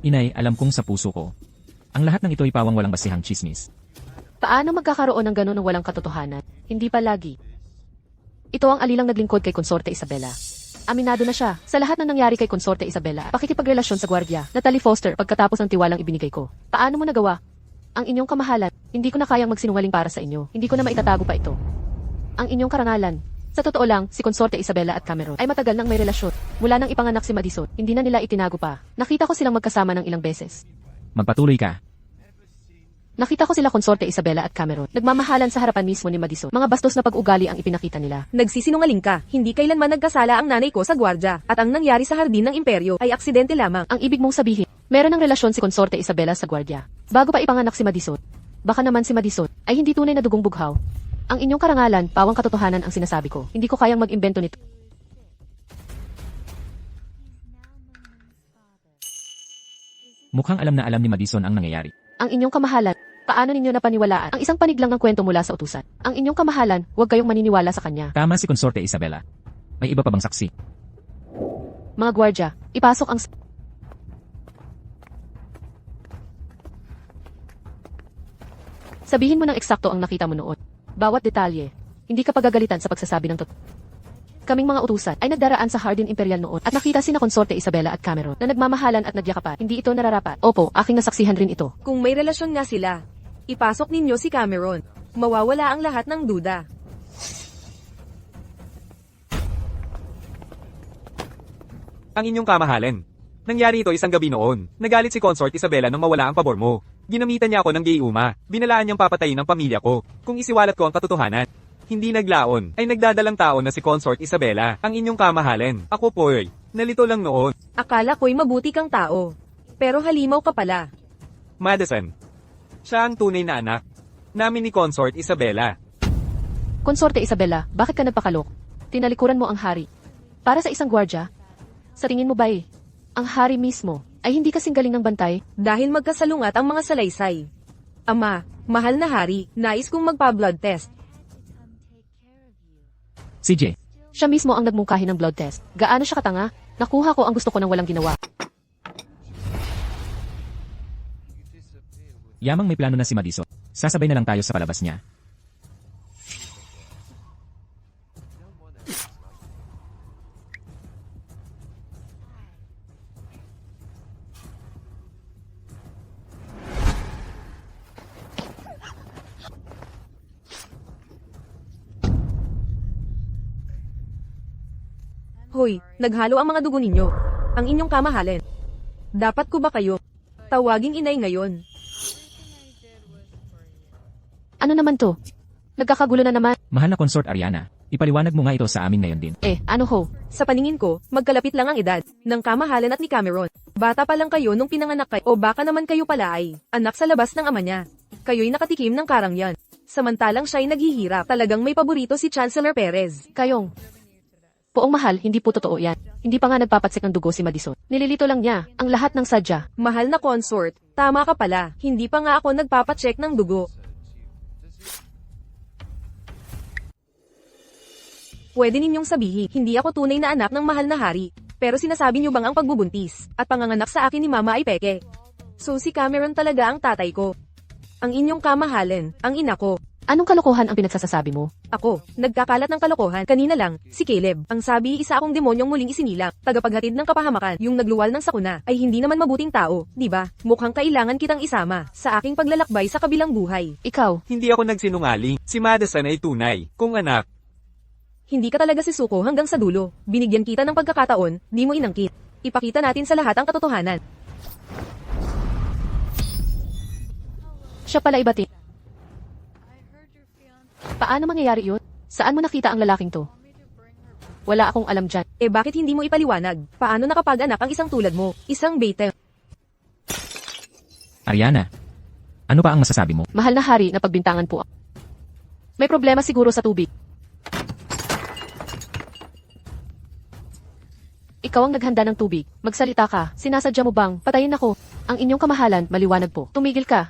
Inay, alam kong sa puso ko. Ang lahat ng ito ay pawang walang basihang chismis. Paano magkakaroon ng gano'n ng walang katotohanan? Hindi palagi. Ito ang alilang naglingkod kay Konsorte Isabella. Aminado na siya sa lahat ng nangyari kay Konsorte Isabella. Pakikipagrelasyon sa gwardya, Natalie Foster, pagkatapos ng tiwalang ibinigay ko. Paano mo nagawa? Ang inyong kamahalan, hindi ko na kayang magsinungaling para sa inyo. Hindi ko na maitatago pa ito. Ang inyong karangalan. Sa totoo lang, si Konsorte Isabella at Cameron ay matagal nang may relasyon. Mula nang ipanganak si Madison, hindi na nila itinago pa. Nakita ko silang magkasama ng ilang beses. Magpatuloy ka. Nakita ko sila Konsorte Isabella at Cameron. Nagmamahalan sa harapan mismo ni Madison. Mga bastos na pag-ugali ang ipinakita nila. Nagsisinungaling ka. Hindi kailanman nagkasala ang nanay ko sa gwardya. At ang nangyari sa hardin ng imperyo ay aksidente lamang. Ang ibig mong sabihin, meron ng relasyon si Konsorte Isabella sa gwardya. Bago pa ipanganak si Madison. Baka naman si Madison ay hindi tunay na dugong bughaw. Ang inyong karangalan, pawang katotohanan ang sinasabi ko. Hindi ko kayang mag-imbento nito. Mukhang alam na alam ni Madison ang nangyayari. Ang inyong kamahalan, paano ninyo napaniwalaan ang isang panig lang ng kwento mula sa utusan? Ang inyong kamahalan, huwag kayong maniniwala sa kanya. Tama si Konsorte Isabella. May iba pa bang saksi? Mga gwardya, ipasok ang... Sabihin mo ng eksakto ang nakita mo noon. Bawat detalye. Hindi ka pagagalitan sa pagsasabi ng totoo. Kaming mga utusan ay nagdaraan sa Hardin Imperial noon at nakita sina Konsorte Isabella at Cameron na nagmamahalan at nagyakapan. Hindi ito nararapat. Opo, aking nasaksihan rin ito. Kung may relasyon nga sila, ipasok ninyo si Cameron. Mawawala ang lahat ng duda. Ang inyong kamahalan. Nangyari ito isang gabi noon. Nagalit si Consort Isabella nang mawala ang pabor mo. Ginamitan niya ako ng gayuma. Binalaan niyang papatayin ang pamilya ko. Kung isiwalat ko ang katotohanan. Hindi naglaon, ay nagdadalang tao na si Consort Isabella, ang inyong kamahalan. Ako po'y, nalito lang noon. Akala ko'y mabuti kang tao. Pero halimaw ka pala. Madison. Siya ang tunay na anak. Namin ni Consort Isabella. Konsorte Isabella, bakit ka nagpakalok? Tinalikuran mo ang hari. Para sa isang gwardya? Sa tingin mo ba ang hari mismo ay hindi kasing galing ng bantay? Dahil magkasalungat ang mga salaysay. Ama, mahal na hari, nais kong magpa-blood test. CJ, Siya mismo ang nagmungkahi ng blood test. Gaano siya katanga? Nakuha ko ang gusto ko ng walang ginawa. Yamang may plano na si Madison. Sasabay na lang tayo sa palabas niya. No one else is like Hoy, naghalo ang mga dugo ninyo. Ang inyong kamahalin. Dapat ko ba kayo tawaging inay ngayon? Ano naman to? Nagkakagulo na naman. Mahal na Consort Ariana, ipaliwanag mo nga ito sa amin ngayon din. Ano ho? Sa paningin ko, magkalapit lang ang edad ng kamahalan at ni Cameron. Bata pa lang kayo nung pinanganak kayo o baka naman kayo pala ay anak sa labas ng ama niya. Kayo'y nakatikim ng karangyan. Samantalang siya'y naghihirap. Talagang may paborito si Chancellor Perez. Kayong. Poong mahal, hindi po totoo yan. Hindi pa nga nagpapatsik ng dugo si Madison. Nililito lang niya ang lahat ng sadya. Mahal na consort, tama ka pala. Hindi pa nga ako nagpapacheck ng dugo. Pwede ninyong sabihin, hindi ako tunay na anak ng mahal na hari. Pero sinasabi niyo bang ang pagbubuntis at panganganak sa akin ni mama ay peke? So si Cameron talaga ang tatay ko. Ang inyong kamahalin, ang ina ko. Anong kalokohan ang pinagsasasabi mo? Ako, nagkakalat ng kalokohan. Kanina lang, si Caleb. Ang sabi, isa akong demonyong muling isinilang. Tagapaghatid ng kapahamakan. Yung nagluwal ng sakuna, ay hindi naman mabuting tao. Di ba? Mukhang kailangan kitang isama sa aking paglalakbay sa kabilang buhay. Ikaw, Hindi ako nagsinungaling. Si Madison ay tunay. Kung anak. Hindi ka talaga sisuko hanggang sa dulo. Binigyan kita ng pagkakataon, di mo inangkit. Ipakita natin sa lahat ang katotohanan. siya pala ibati. I heard your fiance Paano mangyayari yun? Saan mo nakita ang lalaking to? want me to bring her back. Wala akong alam dyan. Bakit hindi mo ipaliwanag? Paano nakapag-anak ang isang tulad mo? Isang bete. Ariana, ano pa ang masasabi mo? Mahal na hari na pagbintangan po. May problema siguro sa tubig. Ikaw ang naghanda ng tubig. Magsalita ka. Sinasadya mo bang patayin ako? Ang inyong kamahalan, maliwanag po. Tumigil ka.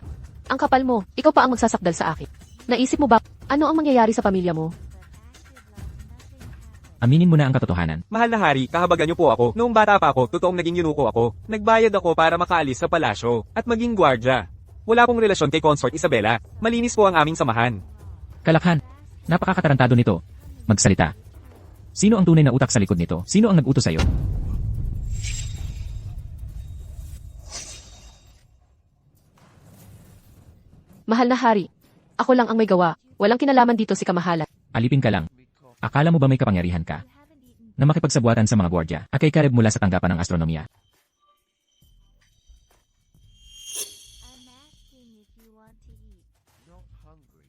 Ang kapal mo. Ikaw pa ang magsasakdal sa akin. Naisip mo ba, ano ang mangyayari sa pamilya mo? Aminin mo na ang katotohanan. Mahal na hari, kahabagan niyo po ako. Noong bata pa ako, totoong naging yunuko ako. Nagbayad ako para makaalis sa palasyo at maging gwardya. Wala pong relasyon kay Consort Isabela. Malinis po ang aming samahan. Kalakhan, napakakatarantado nito. Magsalita. Sino ang tunay na utak sa likod nito? Sino ang nag-utos sa'yo? Mahal na hari. Ako lang ang may gawa. Walang kinalaman dito si kamahalan. Alipin ka lang. Akala mo ba may kapangyarihan ka? Na makipagsabuatan sa mga gwardya at kay Caleb mula sa tanggapan ng astronomiya? I'm asking if you want to eat. Not hungry.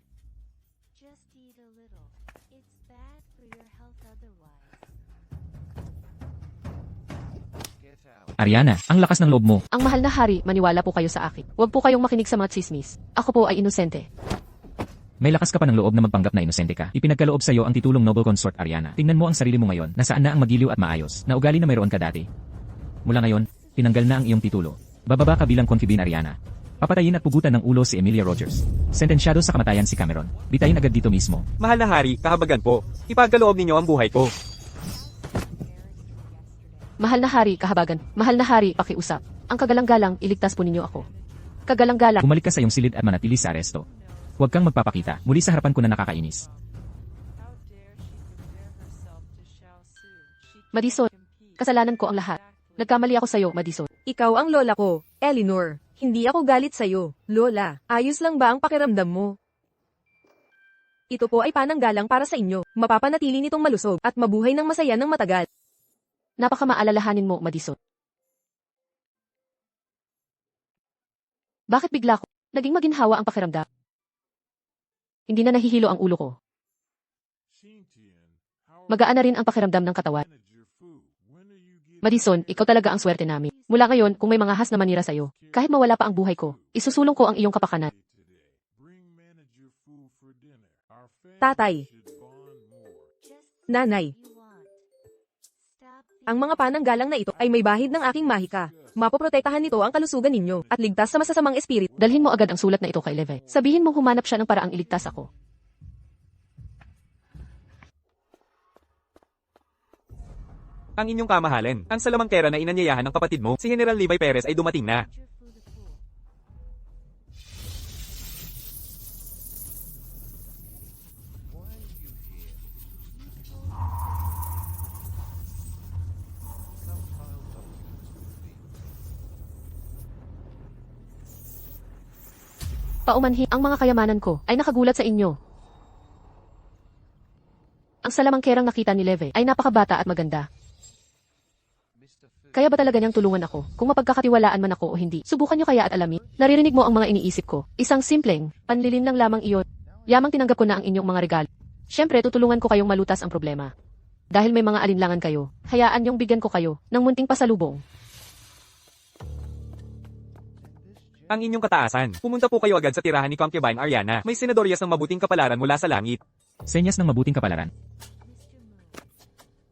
Just eat a little. It's bad for your health otherwise. Get out. Ariana, ang lakas ng loob mo. Ang mahal na hari, maniwala po kayo sa akin. Huwag po kayong makinig sa mga tsismis. Ako po ay inosente. May lakas ka pa ng loob na magpanggap na inosente ka. Ipinagkaloob sa'yo ang titulong Noble Consort Ariana. Tingnan mo ang sarili mo ngayon, nasaan na ang magiliw at maayos, na ugali na mayroon ka dati. Mula ngayon, tinanggal na ang iyong titulo. Bababa ka bilang concubine Ariana. Papatayin at pugutan ng ulo si Emilia Rogers. Sentensyado sa kamatayan si Cameron. Bitayin agad dito mismo. Mahal na hari, kahabagan po. Ipagkaloob ninyo ang buhay ko. Mahal na hari, kahabagan. Mahal na hari, pakiusap. Ang kagalang-galang, iligtas po ninyo ako. Kagalang-galang. Bumalik ka sa iyong silid at manatili sa aresto. Huwag kang magpapakita. Muli sa harapan ko na nakakainis. How dare she compare herself to Xiao Su? She can't Madison, compete. kasalanan ko ang lahat. Nagkamali ako sa'yo, Madison. Ikaw ang lola ko, Eleanor. Hindi ako galit sa'yo, lola. Ayos lang ba ang pakiramdam mo? Ito po ay pananggalang para sa inyo. Mapapanatili nitong malusog at mabuhay ng masaya ng matagal. Napakamaalalahanin mo, Madison. Bakit bigla ko? Naging maginhawa ang pakiramdam. Hindi na nahihilo ang ulo ko. Magaan na rin ang pakiramdam ng katawan. Madison, ikaw talaga ang swerte namin. Mula ngayon, kung may mga has na manira sa'yo, kahit mawala pa ang buhay ko, isusulong ko ang iyong kapakanan. Tatay, Just nanay, you want. Stop ang mga pananggalang na ito ay may bahid ng aking mahika. Mapoprotektahan nito ang kalusugan ninyo at ligtas sa masasamang espiritu. Dalhin mo agad ang sulat na ito kay Leve. Sabihin mong humanap siya ng paraang iligtas ako. Ang inyong kamahalan, ang salamangkera na inanyayahan ng kapatid mo, si General Levi Perez ay dumating na. your food a fool. Paumanhin, ang mga kayamanan ko ay nakagulat sa inyo. Ang salamangkerang nakita ni Leve ay napakabata at maganda. Mr. Fu, Kaya ba talaga niyang tulungan ako? Kung mapagkakatiwalaan man ako o hindi, subukan niyo kaya at alamin. Naririnig mo ang mga iniisip ko. Isang simpleng, panlilin lang lamang iyon. Yamang tinanggap ko na ang inyong mga regalo. Siyempre, tutulungan ko kayong malutas ang problema. Dahil may mga alinlangan kayo, hayaan niyong bigyan ko kayo ng munting pasalubong. Ang inyong kataasan. Pumunta po kayo agad sa tirahan ni Concubine Ariana. May senadoryas ng mabuting kapalaran mula sa langit. Senyas ng mabuting kapalaran.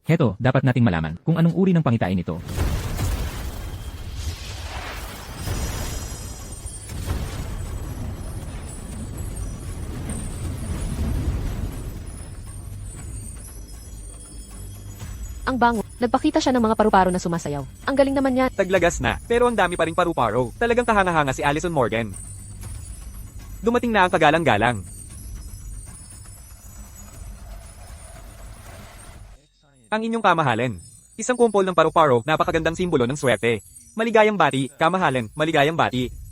Heto, dapat nating malaman kung anong uri ng pangitain ito. Ang bango, nagpakita siya ng mga paru-paro na sumasayaw. Ang galing naman niya. Taglagas na, pero ang dami pa ring paru-paro. Talagang kahanga-hanga si Allison Morgan. Dumating na ang kagalang-galang. Ang inyong kamahalan. Isang kumpol ng paru-paro, napakagandang simbolo ng swerte. Maligayang bati, kamahalan, maligayang bati.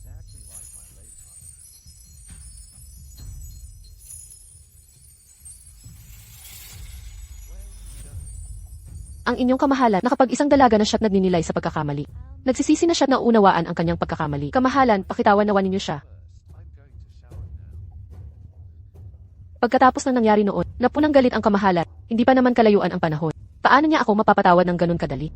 Ang inyong kamahalan, nakapag-isang dalaga na siya't nagninilay sa pagkakamali. Nagsisisi na siya't naunawaan ang kanyang pagkakamali. Kamahalan, pakitawan nawa ninyo siya. I'm going to shower now. Pagkatapos ng nangyari noon, napunang galit ang kamahalan, hindi pa naman kalayuan ang panahon. Paano niya ako mapapatawad ng ganun kadali?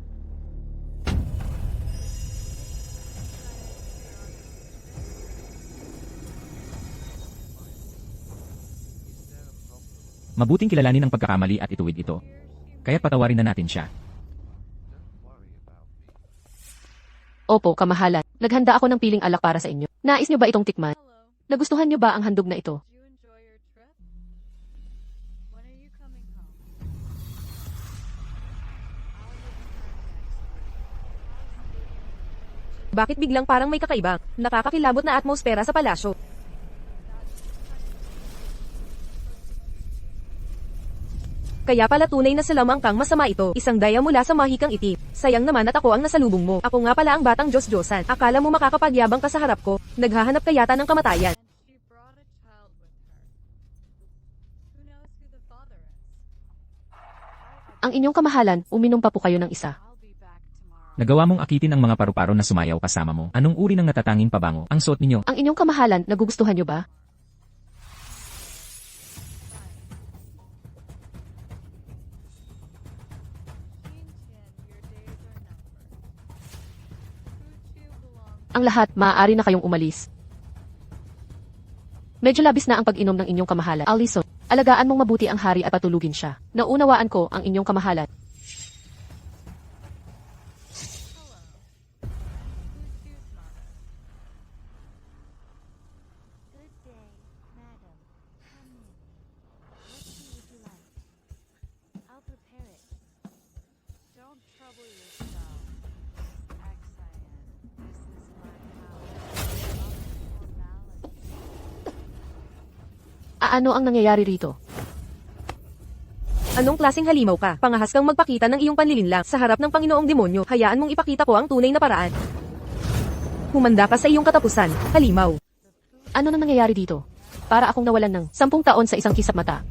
Mabuting kilalanin ang pagkakamali at ituwid ito. Kaya't patawarin na natin siya. Don't worry about me. Opo, kamahalan. Naghanda ako ng piling alak para sa inyo. Nais niyo ba itong tikman? Hello. Nagustuhan niyo ba ang handog na ito? Did you enjoy your trip? When are you coming home? Bakit biglang parang may kakaibang, nakakakilabot na atmosfera sa palasyo? Kaya pala tunay na salamangkang masama ito. Isang daya mula sa mahikang itim. Sayang naman at ako ang nasalubong mo. Ako nga pala ang batang Diyos-Diyosan. Akala mo makakapagyabang ka sa harap ko. Naghahanap ka yata ng kamatayan. And she brought a child with her. Who knows who the father is? Ang inyong kamahalan, uminom pa po kayo ng isa. I'll be back tomorrow. Nagawa mong akitin ang mga paru-paro na sumayaw kasama mo. Anong uri ng natatanging pabango ang suot ninyo? Ang inyong kamahalan, nagugustuhan niyo ba? Qiantian, your days are numbered. Who two belong Ang lahat, maaari na kayong umalis. Medyo labis na ang pag-inom ng inyong kamahalan. Allison, alagaan mong mabuti ang hari at patulugin siya. Naunawaan ko ang inyong kamahalan. Who's mother? Good day, madam. Come in. What tea would you like? I'll prepare it. Don't trouble yourself. Axian, this is my house. Love formality. Ano ang nangyayari rito? Anong klaseng halimaw ka? Pangahas kang magpakita ng iyong panlilinlang sa harap ng Panginoong Demonyo. Hayaan mong ipakita ko ang tunay na paraan. Humanda ka sa iyong katapusan, halimaw. Ano na nangyayari dito? Para akong nawalan ng 10 taon sa isang kisap mata.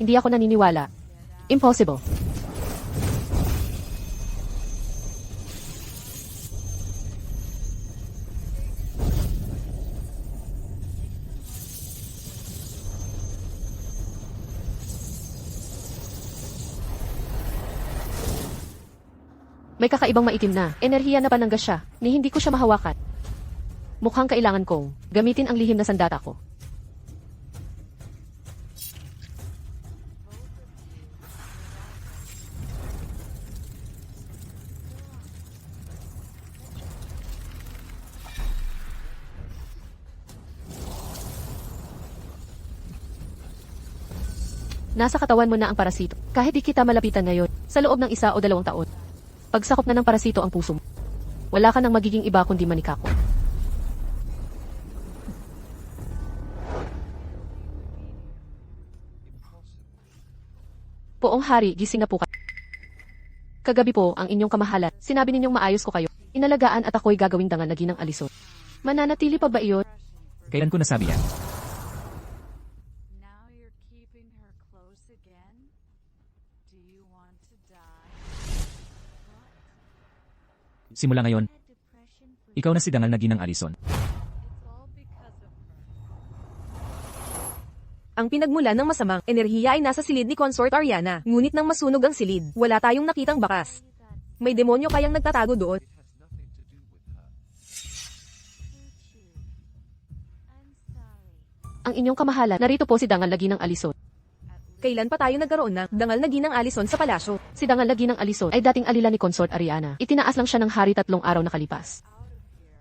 Hindi ako naniniwala. Impossible. May kakaibang maitim na, enerhiya na pananggas siya, ni hindi ko siya mahawakan. Mukhang kailangan kong gamitin ang lihim na sandata ko. Nasa katawan mo na ang parasito. Kahit di kita malapitan ngayon, sa loob ng 1 o 2 taon. Pagsakop na ng parasito ang puso mo, wala ka nang magiging iba kundi manikako. Poong hari, gising na po kayo. Kagabi po, ang inyong kamahalan, sinabi ninyong maayos ko kayo. Inalagaan at ako'y gagawing dangan na ginang Allison. Mananatili pa ba iyon? Kailan ko nasabi yan? Now you're keeping her close again? Do you want to die? Simula ngayon, Had depression for ikaw na si Dangal na ginang Alison. It's all because of her. Ang pinagmula ng masamang enerhiya ay nasa silid ni Consort Ariana. Ngunit nang masunog ang silid, wala tayong nakitang bakas. May demonyo kayang nagtatago doon. It has nothing to do with her. Fuchu. I'm sorry. Ang inyong kamahalan, narito po si Dangal Lagi ng Alison. Kailan pa tayo nagkaroon ng dangal na ginang Alison sa palasyo? Si Dangal Lagi ng Alison ay dating alila ni Consort Ariana. Itinaas lang siya ng hari 3 araw nakalipas. Out of here.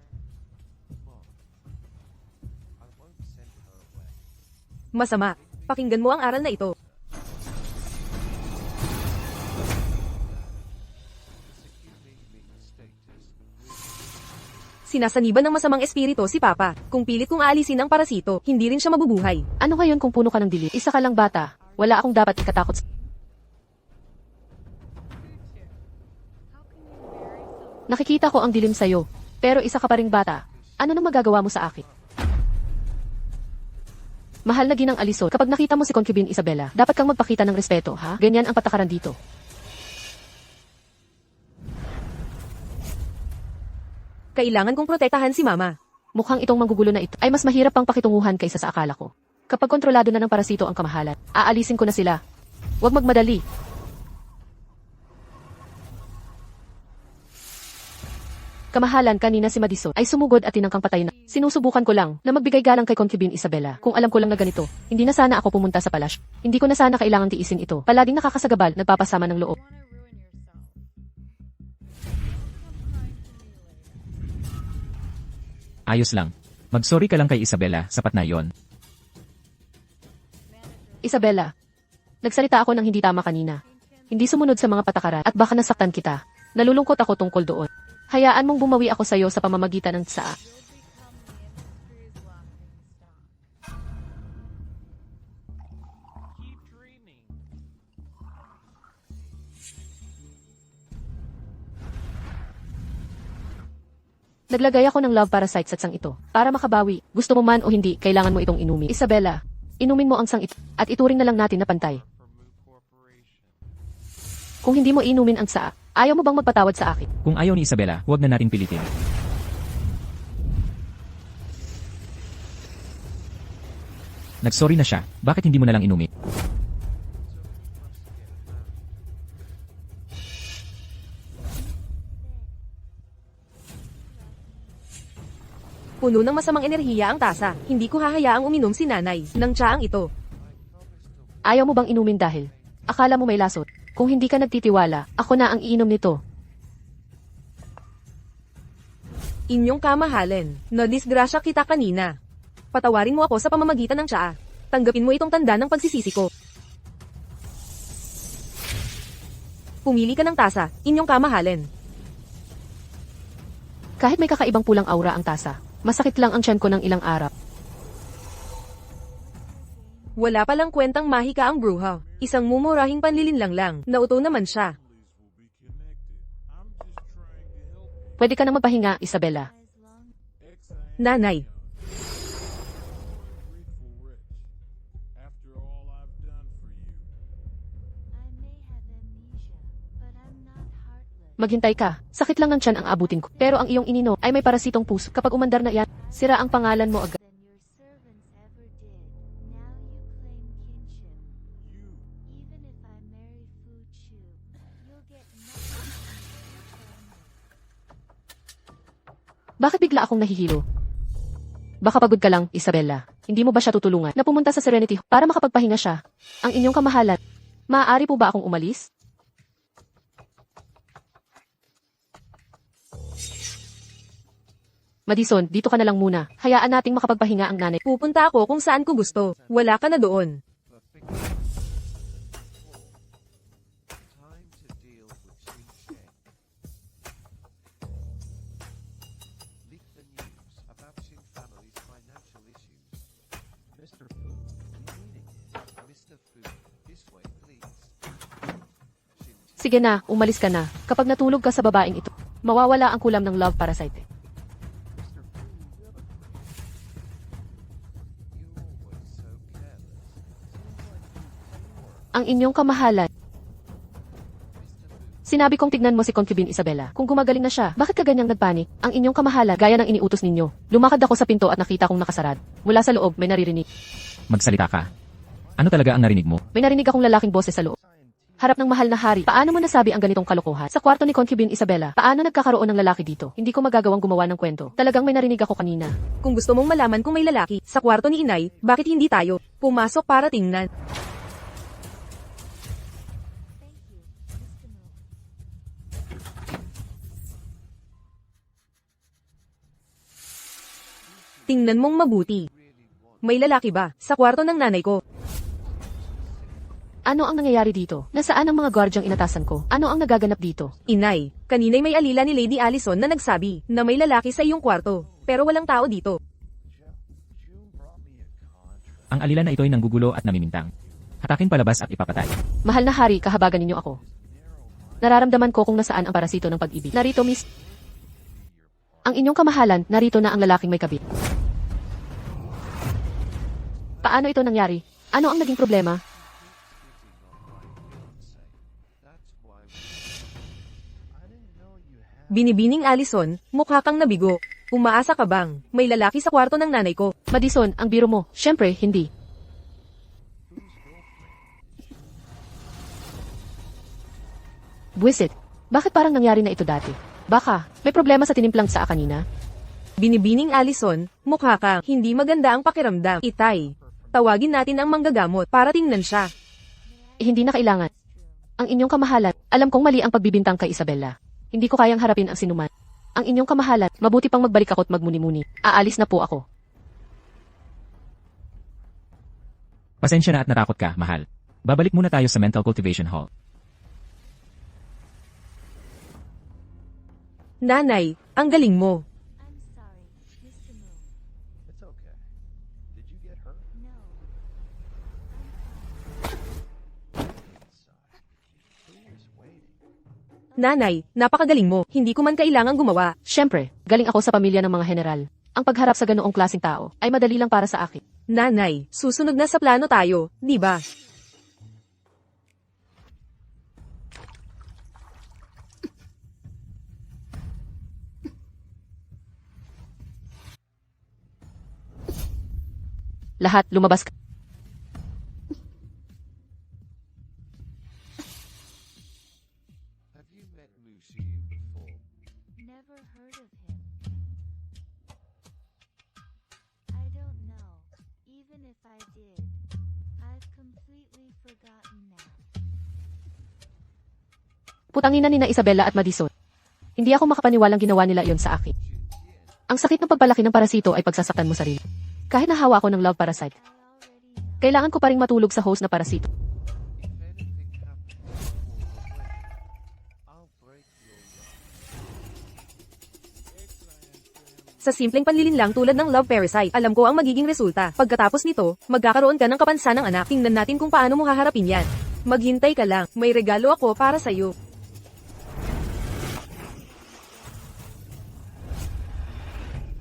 I won't send her away. Masama. Pakinggan mo ang aral na ito. Security status. Sinasaniban ng masamang espiritu si Papa. Kung pilit kong aalisin ang parasito, hindi rin siya mabubuhay. Ano ngayon kung puno ka ng dilim? Isa ka lang bata. Wala akong dapat ikatakot sa... Fuchu. How can you marry someone? Nakikita ko ang dilim sa'yo. Pero isa ka pa ring bata. Ano nang magagawa mo sa akin? Mahal na ginang Alison, kapag nakita mo si Concubine Isabella, dapat kang magpakita ng respeto, ha? Ganyan ang patakaran dito. Kailangan kong protektahan si Mama. Mukhang itong manggugulo na ito ay mas mahirap pang pakitunguhan kaysa sa akala ko. Kapag kontrolado na ng parasito ang kamahalan, aalisin ko na sila. Huwag magmadali. Kamahalan, kanina si Madison ay sumugod at tinangkang patay na. Sinusubukan ko lang na magbigay galang kay Concubine Isabella. Kung alam ko lang na ganito, hindi na sana ako pumunta sa palasyo. Hindi ko na sana kailangang tiisin ito. Palaging nakakasagabal, nagpapasama ng loob. You wanna ruin yourself. Come kind to me later. Ayos lang. Mag-sorry ka lang kay Isabella, sapat na yon. Isabella, nagsalita ako ng hindi tama kanina. Hindi sumunod sa mga patakaran at baka nasaktan kita. Nalulungkot ako tungkol doon. Hayaan mong bumawi ako sa iyo sa pamamagitan ng tsaa. You'll become the industry's laughing stock. Keep dreaming. Naglagay ako ng love parasite sa tsang ito. Para makabawi, gusto mo man o hindi, kailangan mo itong inumin. Isabella, inumin mo ang tsang ito at ituring na lang natin na pantay. For Moo Corporation. Kung hindi mo inumin ang tsaa, ayaw mo bang magpatawad sa akin? Kung ayaw ni Isabella, huwag na natin pilitin. Nagsorry na siya, bakit hindi mo na lang inumin? Puno ng masamang enerhiya ang tasa. Hindi ko hahayaang uminom si nanay ng tsaang ito. Ayaw mo bang inumin dahil? Akala mo may lasot? Kung hindi ka nagtitiwala, ako na ang iinom nito. Inyong kamahalan, nadisgrasya kita kanina. Patawarin mo ako sa pamamagitan ng tsaa. Tanggapin mo itong tanda ng pagsisisi ko. Pumili ka ng tasa, inyong kamahalan. Kahit may kakaibang pulang aura ang tasa, masakit lang ang tiyan ko ng ilang araw. Wala palang kwentang mahika ang bruha. Isang mumurahing panlilinlang lang. Nauto naman siya. Pwede ka na magpahinga, Isabella. As long Nanay, After all I've done for you. I may have amnesia, but I'm not heartless. Maghintay ka. Sakit lang ng tiyan ang abutin ko. Pero ang iyong inino ay may parasitong puso. Kapag umandar na yan, sira ang pangalan mo agad. Than your servants ever did. Now you claim kinship. Even if I marry Fuchu, you'll get nothing from me. Bakit bigla akong nahihilo? Baka pagod ka lang, Isabella. Hindi mo ba siya tutulungan na pumunta sa Serenity para makapagpahinga siya? Ang inyong kamahalan. Maaari po ba akong umalis? Madison, dito ka na lang muna. Hayaan nating makapagpahinga ang nanay. pupunta ako kung saan ko gusto. Wala ka na doon. Time to deal with Xing Sheng. Leak the news about Xing family's financial issues. Mr. Fu, we need it. Mr. Fu, this way, please. Xing Sige na, umalis ka na. Kapag natulog ka sa babaeng ito, mawawala ang kulam ng love parasite. Ang inyong kamahalan. Sinabi kong tignan mo si Concubine Isabela. Kung gumagaling na siya, bakit ka ganyang nagpanik? Ang inyong kamahalan, gaya ng iniutos ninyo. Lumakad ako sa pinto at nakita kong nakasarad. Mula sa loob, may naririnig. Magsalita ka. Ano talaga ang narinig mo? May narinig akong lalaking boses sa loob. Harap ng mahal na hari, paano mo nasabi ang ganitong kalokohan? Sa kwarto ni Concubine Isabela, paano nagkakaroon ng lalaki dito? Hindi ko magagawang gumawa ng kwento. Talagang may narinig ako kanina. Kung gusto mong malaman kung may lalaki sa kwarto ni inay, bakit hindi tayo pumasok para tingnan? Tingnan mong mabuti. May lalaki ba sa kwarto ng nanay ko? Ano ang nangyayari dito? Nasaan ang mga gwardyang inatasan ko? Ano ang nagaganap dito? Inay, kanina'y may alila ni Lady Allison na nagsabi na may lalaki sa iyong kwarto, pero walang tao dito. Ang alila na ito ay nanggugulo at namimintang. Hatakin palabas at ipapatay. Mahal na hari, kahabagan ninyo ako. Nararamdaman ko kung nasaan ang parasito ng pag-ibig. Narito, miss. Ang inyong kamahalan, narito na ang lalaking may kabit. Paano ito nangyari? Ano ang naging problema? Binibining Allison, mukha kang nabigo. Umaasa ka bang may lalaki sa kwarto ng nanay ko? Madison, ang biro mo. Siyempre, hindi. Buwisit. Bakit parang nangyari na ito dati? Baka, may problema sa tinimplang sa kanina? Binibining Allison, mukha kang hindi maganda ang pakiramdam. Itay, tawagin natin ang manggagamot para tingnan siya. Hindi na kailangan. Ang inyong kamahalan, alam kong mali ang pagbibintang kay Isabella. Hindi ko kayang harapin ang sinuman. Ang inyong kamahalan, mabuti pang magbalik ako't magmuni-muni. Aalis na po ako. Pasensya na at natakot ka, mahal. Babalik muna tayo sa Mental Cultivation Hall. Nanay, ang galing mo. I'm sorry, Mr. Moon. It's okay. Did you get hurt? No. Inside. Who is waiting? Nanay, napakagaling mo. Hindi ko man kailangang gumawa. Siyempre, galing ako sa pamilya ng mga general. Ang pagharap sa ganoong klaseng tao ay madali lang para sa akin. Nanay, susunod na sa plano tayo, di ba? Lahat, lumabas ka. Have you met Lucy before? Never heard of him. I don't know. Even if I did, I've completely forgotten now. Putangina ni na Isabella at Madison. Hindi ako makapaniwalang ginawa nila iyon sa akin. Ang sakit ng pagpalaki ng parasito ay pagsasaktan mo sarili. Kahit nahawa ako ng love parasite, I already know. kailangan ko pa ring matulog sa host na parasito. If anything happens before the wedding, I'll break your leg. Sa simpleng panlilin lang tulad ng love parasite, alam ko ang magiging resulta. Pagkatapos nito, magkakaroon ka ng kapansanang anak. Tingnan natin kung paano mo haharapin yan. Maghintay ka lang, may regalo ako para sa'yo.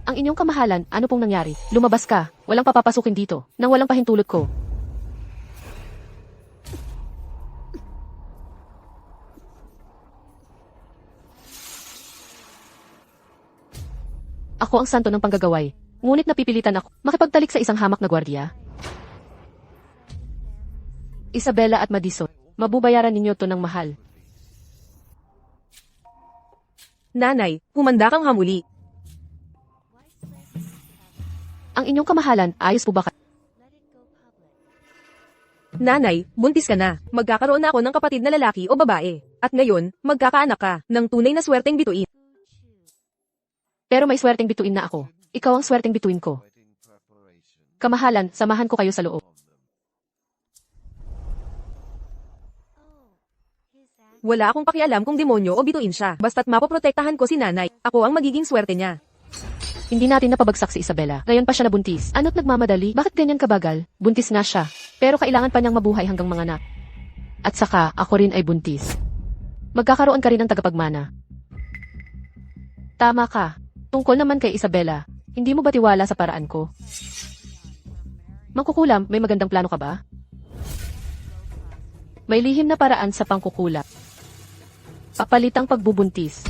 Ang inyong kamahalan, ano pong nangyari? Lumabas ka, walang papapasukin dito, nang walang pahintulot ko. Ako ang santo ng panggagaway, ngunit napipilitan ako makipagtalik sa isang hamak na gwardiya. Isabella at Madison, mabubayaran ninyo to ng mahal. Nanay, humanda kang hamuli. Ang inyong kamahalan, ayos po ba ka? Let it go public. Nanay, buntis ka na. Magkakaroon na ako ng kapatid na lalaki o babae. At ngayon, magkakaanak ka ng tunay na swerteng bituin. Pero may swerteng bituin na ako. Ikaw ang swerteng bituin ko. Wedding preparation Kamahalan, samahan ko kayo sa loob. on them. Oh, his act. Wala akong pakialam kung demonyo o bituin siya. Basta't mapoprotektahan ko si nanay. Ako ang magiging swerte niya. Hindi natin napabagsak si Isabella. Ngayon pa siya nabuntis. Ano't nagmamadali? Bakit ganyan kabagal? Buntis nga siya. Pero kailangan pa niyang mabuhay hanggang manganak. At saka, ako rin ay buntis. Magkakaroon ka rin ng tagapagmana. Tama ka. Tungkol naman kay Isabella, hindi mo ba tiwala sa paraan ko? Mangkukulam, may magandang plano ka ba? May lihim na paraan sa pangkukulap. Papalitang pagbubuntis.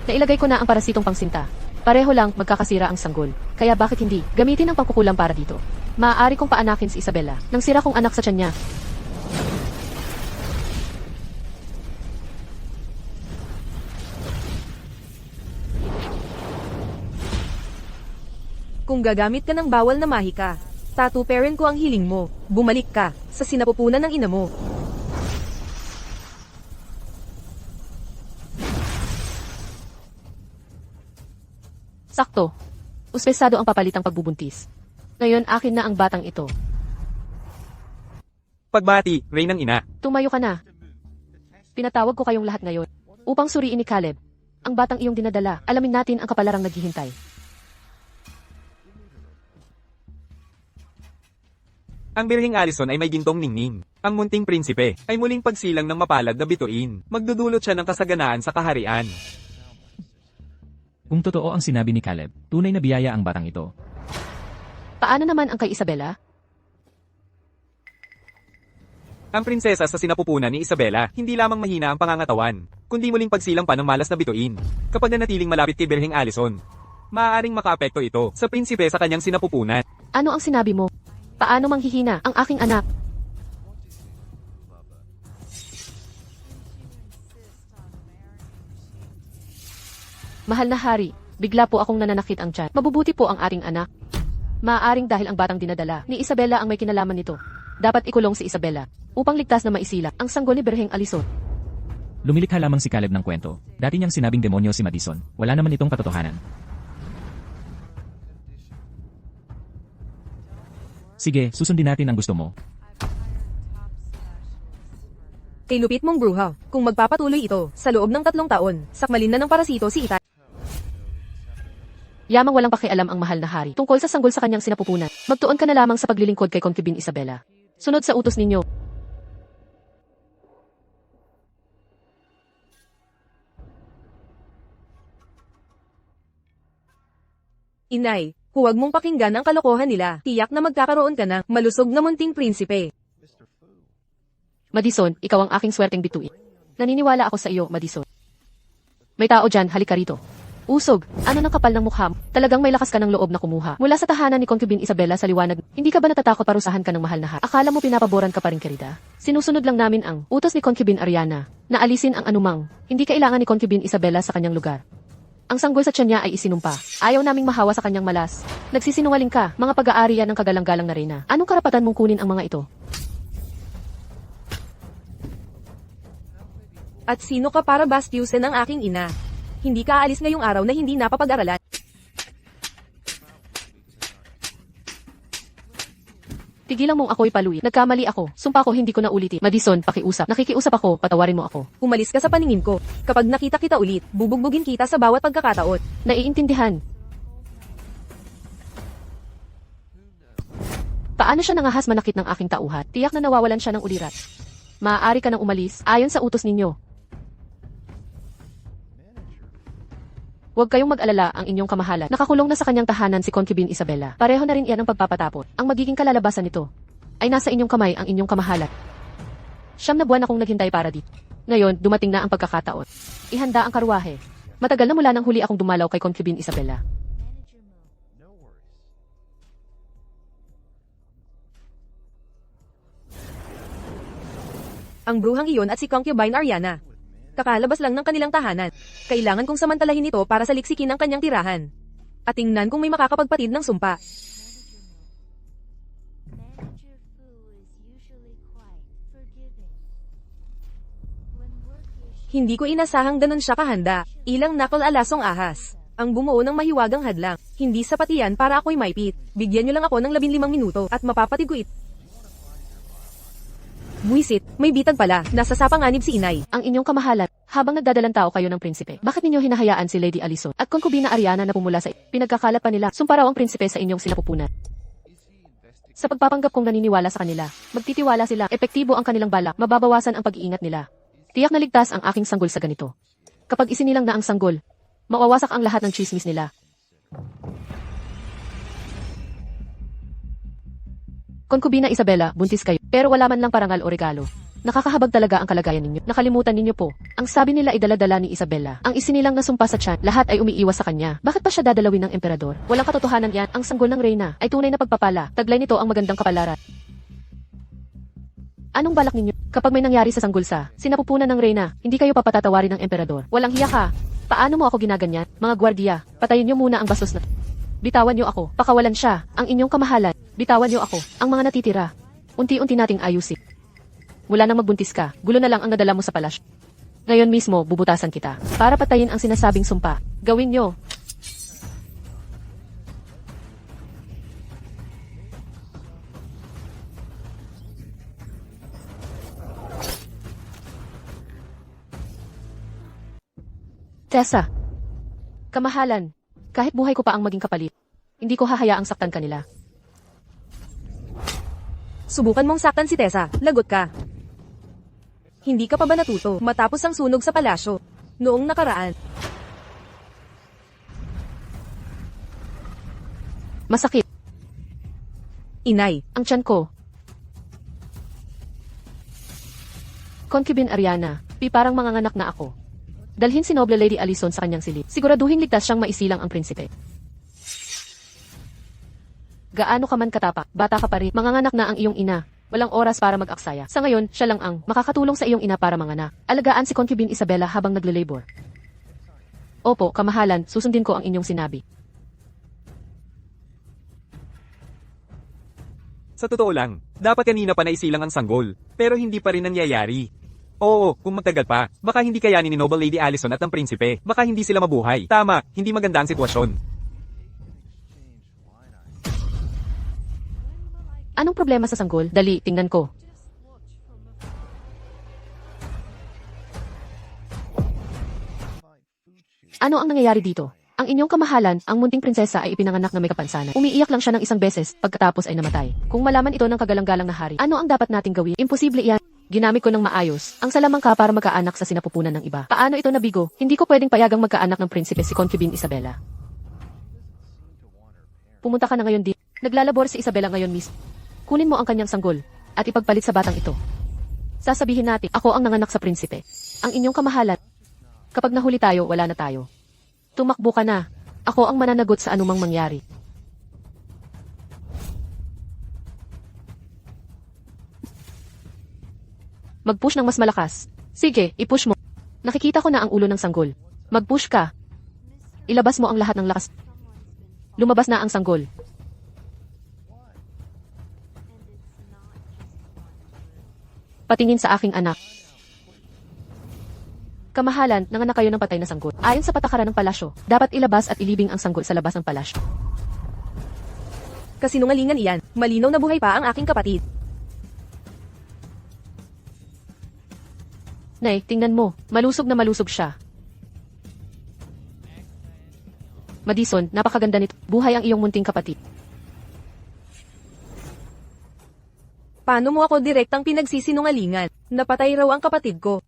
Nailagay ko na ang parasitong pangsinta. Pareho lang magkakasira ang sanggol. Kaya bakit hindi? Gamitin ang pangkukulam para dito. Maaari kong paanakin si Isabela. Nang sira kong anak sa tiyan niya. Kung gagamit ka ng bawal na mahika, tatuperin ko ang hiling mo. Bumalik ka sa sinapupunan ng ina mo. Sakto. Uspesado ang papalitang pagbubuntis. Ngayon akin na ang batang ito. Pagbati, Rain ng ina. Tumayo ka na. Pinatawag ko kayong lahat ngayon upang suriin ni Caleb ang batang iyong dinadala. Alamin natin ang kapalarang naghihintay. Ang Birheng Allison ay may gintong ningning. Ang munting prinsipe ay muling pagsilang ng mapalad na bituin. Magdudulot siya ng kasaganaan sa kaharian. Kung totoo ang sinabi ni Caleb, tunay na biyaya ang batang ito. Paano naman ang kay Isabela? Ang prinsesa sa sinapupunan ni Isabela, hindi lamang mahina ang pangangatawan, kundi muling pagsilang pa ng malas na bituin. Kapag nanatiling malapit kay Birheng Allison, maaaring makaapekto ito sa prinsipe sa kanyang sinapupunan. Ano ang sinabi mo? Paano manghihina ang aking anak? Mahal na hari, bigla po akong nananakit ang tiyan. Mabubuti po ang ating anak. Maaaring dahil ang batang dinadala ni Isabela ang may kinalaman nito. Dapat ikulong si Isabela upang ligtas na maisila ang sanggol ni Birheng Allison. Lumilikha lamang si Caleb ng kwento. Dati niyang sinabing demonyo si Madison. Wala naman itong katotohanan. Sige, susundin natin ang gusto mo. Kay lupit mong bruha, kung magpapatuloy ito, sa loob ng 3 taon, sakmalin na ng parasito si Itay. Yamang walang pakialam ang mahal na hari tungkol sa sanggol sa kanyang sinapupunan. Magtuon ka na lamang sa paglilingkod kay Concubine Isabela. Sunod sa utos ninyo. Inay, huwag mong pakinggan ang kalokohan nila. Tiyak na magkakaroon ka ng malusog na munting prinsipe. Madison, ikaw ang aking swerteng bituin. Naniniwala ako sa iyo, Madison. May tao dyan, halika rito. Usog, ano ng kapal ng mukha mo? Talagang may lakas ka ng loob na kumuha. Mula sa tahanan ni Concubine Isabela sa liwanag, hindi ka ba natatakot parusahan ka ng mahal na hari? Akala mo pinapaboran ka pa rin, Kerida? Sinusunod lang namin ang utos ni Concubine Ariana, na alisin ang anumang hindi kailangan ni Concubine Isabela sa kanyang lugar. Ang sanggol sa tiyan niya ay isinumpa. Ayaw naming mahawa sa kanyang malas. Nagsisinungaling ka, mga pag-aari yan ng kagalang-galang na reyna. Anong karapatan mong kunin ang mga ito? At sino ka para bastyusin ang aking ina? Hindi ka aalis ngayong araw na hindi napapag-aralan. Tigilan mong ako'y paluin. Nagkamali ako. Sumpa ko hindi ko na ulitin. Madison, pakiusap. Nakikiusap ako, patawarin mo ako. Umalis ka sa paningin ko. Kapag nakita kita ulit, bubugbugin kita sa bawat pagkakataon. Naiintindihan. Paano siya nangahas manakit ng aking tauhan? Tiyak na nawawalan siya ng ulirat. Maaari ka nang umalis, ayon sa utos ninyo. Huwag kayong mag-alala ang inyong kamahalan. Nakakulong na sa kanyang tahanan si Concubine Isabela. Pareho na rin iyan ang pagpapatapon. Ang magiging kalalabasan nito ay nasa inyong kamay ang inyong kamahalan. 9 na buwan akong naghintay para dito. Ngayon, dumating na ang pagkakataon. Ihanda ang karwahe. Matagal na mula nang huli akong dumalaw kay Concubine Isabela. Manager mode. No worries. Ang bruhang iyon at si Concubine Ariana. Kakalabas lang ng kanilang tahanan. Kailangan kong samantalahin ito para saliksikin ang kanyang tirahan. At tingnan kung may makakapagpatid ng sumpa. Manager Fu is usually quite forgiving. When work is Hindi ko inasahang ganun siya kahanda. Ilang nakol alasong ahas. Ang bumuo ng mahiwagang hadlang. Hindi sapat iyan para ako'y maipit. Bigyan niyo lang ako ng 15 minuto at mapapatid ko ito. Buisit, may bitag pala. Nasa sapanganib si inay. Ang inyong kamahalan, habang nagdadalang tao kayo ng prinsipe, bakit ninyo hinahayaan si Lady Allison at Concubina Ariana na pumula sa pinagkakalat pa nila? Sumparaw ang prinsipe sa inyong sinapupunan. Sa pagpapanggap kong naniniwala sa kanila, magtitiwala sila, epektibo ang kanilang balak, mababawasan ang pag-iingat nila. Tiyak na ligtas ang aking sanggol sa ganito. Kapag isinilang na ang sanggol, mawawasak ang lahat ng chismis nila. Konkubina Isabela, buntis kayo. Pero wala man lang parangal o regalo. Nakakahabag talaga ang kalagayan ninyo. Nakalimutan ninyo po. Ang sabi nila ay dala-dala ni Isabela. Ang isinilang na sumpa sa tiyan, lahat ay umiiwas sa kanya. Bakit pa siya dadalawin ng emperador? Walang katotohanan yan. Ang sanggol ng reyna ay tunay na pagpapala. Taglay nito ang magandang kapalaran. Anong balak ninyo? Kapag may nangyari sa sanggol sa sinapupunan ng reyna, hindi kayo papatatawarin ng emperador. Walang hiya ka. Paano mo ako ginaganyan? Mga gwardiya, patayin niyo muna ang bastos na. Bitawan niyo ako. Pakawalan siya. Ang inyong kamahalan. Bitawan niyo ako. Ang mga natitira. Unti-unti nating ayusin. Mula nang magbuntis ka, gulo na lang ang nadala mo sa palasyo. Ngayon mismo, bubutasan kita. Para patayin ang sinasabing sumpa. Gawin niyo. Tessa. Kamahalan. Kahit buhay ko pa ang maging kapalit, hindi ko hahayaang saktan kanila. Subukan mong saktan si Tessa, lagot ka. Hindi ka pa ba natuto matapos ang sunog sa palasyo? Noong nakaraan, Masakit. inay, Ang tiyan ko. Concubine Ariana, parang manganganak na ako. Dalhin si Noble Lady Alison sa kanyang silid. Siguraduhin ligtas siyang maisilang ang prinsipe. Gaano ka man katapak, bata ka pa rin, manganganak na ang iyong ina. Walang oras para mag-aksaya. Sa ngayon, siya lang ang makakatulong sa iyong ina para manganak. Alagaan si Concubine Isabela habang nagle-labor. Opo, kamahalan, susundin ko ang inyong sinabi. Sa totoo lang, dapat kanina pa naisilang ang sanggol, pero hindi pa rin nangyayari. Oo, kung magtagal pa, baka hindi kayanin ni Noble Lady Alison at ang prinsipe, baka hindi sila mabuhay. Tama, hindi maganda ang sitwasyon. Anong problema sa sanggol? Dali, tingnan ko. Ano ang nangyayari dito? Ang inyong kamahalan, ang munting prinsesa ay ipinanganak na may kapansanan. Umiiyak lang siya ng isang beses, pagkatapos ay namatay. Kung malaman ito ng kagalang-galang na hari, ano ang dapat nating gawin? Imposible iyan. Ginamit ko ng maayos, ang salamangka para magkaanak sa sinapupunan ng iba. Paano ito nabigo? Hindi ko pwedeng payagang magkaanak ng prinsipe si Concubine Isabela. Pumunta ka na ngayon di. Naglalabor si Isabela ngayon mismo. Kunin mo ang kanyang sanggol, at ipagpalit sa batang ito. Sasabihin natin, ako ang nanganak sa prinsipe. Ang inyong kamahalan. Kapag nahuli tayo, wala na tayo. Tumakbo ka na. Ako ang mananagot sa anumang mangyari. Mag-push ng mas malakas. Sige, i-push mo. Nakikita ko na ang ulo ng sanggol. Mag-push ka. Ilabas mo ang lahat ng lakas. Lumabas na ang sanggol. Patingin sa aking anak. Kamahalan, nanganak kayo ng patay na sanggol. Ayon sa patakaran ng palasyo, dapat ilabas at ilibing ang sanggol sa labas ng palasyo. kasinungalingan iyan. Malinaw na buhay pa ang aking kapatid. Nay, tingnan mo. Malusog na malusog siya. Madison, napakaganda nito. Buhay ang iyong munting kapatid. Paano mo ako direktang pinagsisinungalingan? Napatay raw ang kapatid ko.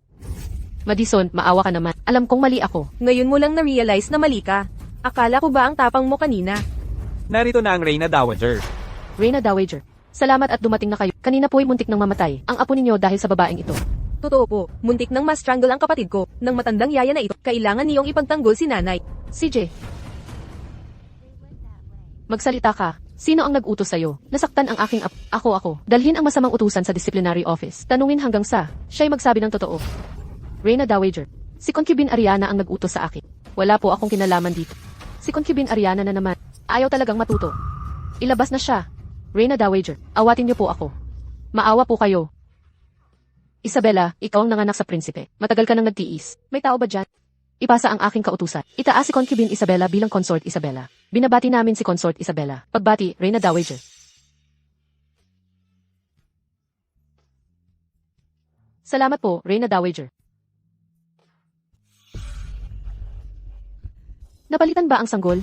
Madison, maawa ka naman. Alam kong mali ako. Ngayon mo lang na-realize na mali ka. Akala ko ba ang tapang mo kanina? Narito na ang Reyna Dowager. Reyna Dowager. Salamat at dumating na kayo. Kanina po'y muntik nang mamatay. Ang apo ninyo dahil sa babaeng ito. Totoo po, muntik nang ma-strangle ang kapatid ko. Nang matandang yaya na ito, kailangan niyong ipagtanggol si nanay. CJ, magsalita ka. Sino ang nag-utos sa'yo? Nasaktan ang aking ako. Dalhin ang masamang utusan sa disciplinary office. Tanungin hanggang sa siya'y magsabi ng totoo. Reyna Dowager. Si Concubine Ariana ang nag-utos sa akin. Wala po akong kinalaman dito. Si Concubine Ariana na naman. Ayaw talagang matuto. Ilabas na siya. Reyna Dowager, awatin niyo po ako. Maawa po kayo. Isabela, ikaw ang nanganak sa prinsipe. Matagal ka nang nagtiis. May tao ba dyan? Ipasa ang aking kautusan. Itaas si Concubine Isabela bilang Consort Isabela. Binabati namin si Consort Isabela. Pagbati, Reyna Dowager. Salamat po, Reyna Dowager. Napalitan ba ang sanggol?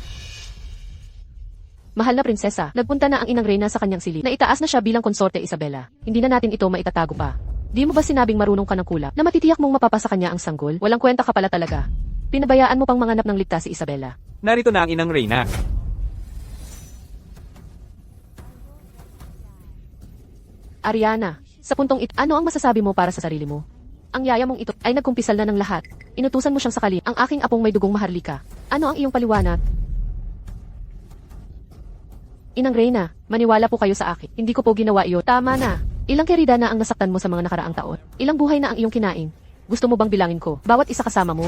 Mahal na prinsesa, nagpunta na ang inang Reyna sa kanyang silid. Naitaas na siya bilang konsorte Isabela. Hindi na natin ito maitatago pa. Di mo ba sinabing marunong ka ng kulap na matitiyak mong mapapasa kanya ang sanggol? Walang kwenta ka pala talaga. Pinabayaan mo pang manganap ng ligtas si Isabela. Narito na ang inang Reyna. Ariana, sa puntong ito, ano ang masasabi mo para sa sarili mo? Ang yaya mong ito ay nagkumpisal na ng lahat. Inutusan mo siyang sakali, ang aking apong may dugong maharlika. Ano ang iyong paliwanag? Inang Reyna, maniwala po kayo sa akin. Hindi ko po ginawa iyon. Tama na. Ilang kerida na ang nasaktan mo sa mga nakaraang taon? Ilang buhay na ang iyong kinain? Gusto mo bang bilangin ko? Bawat isa kasama mo?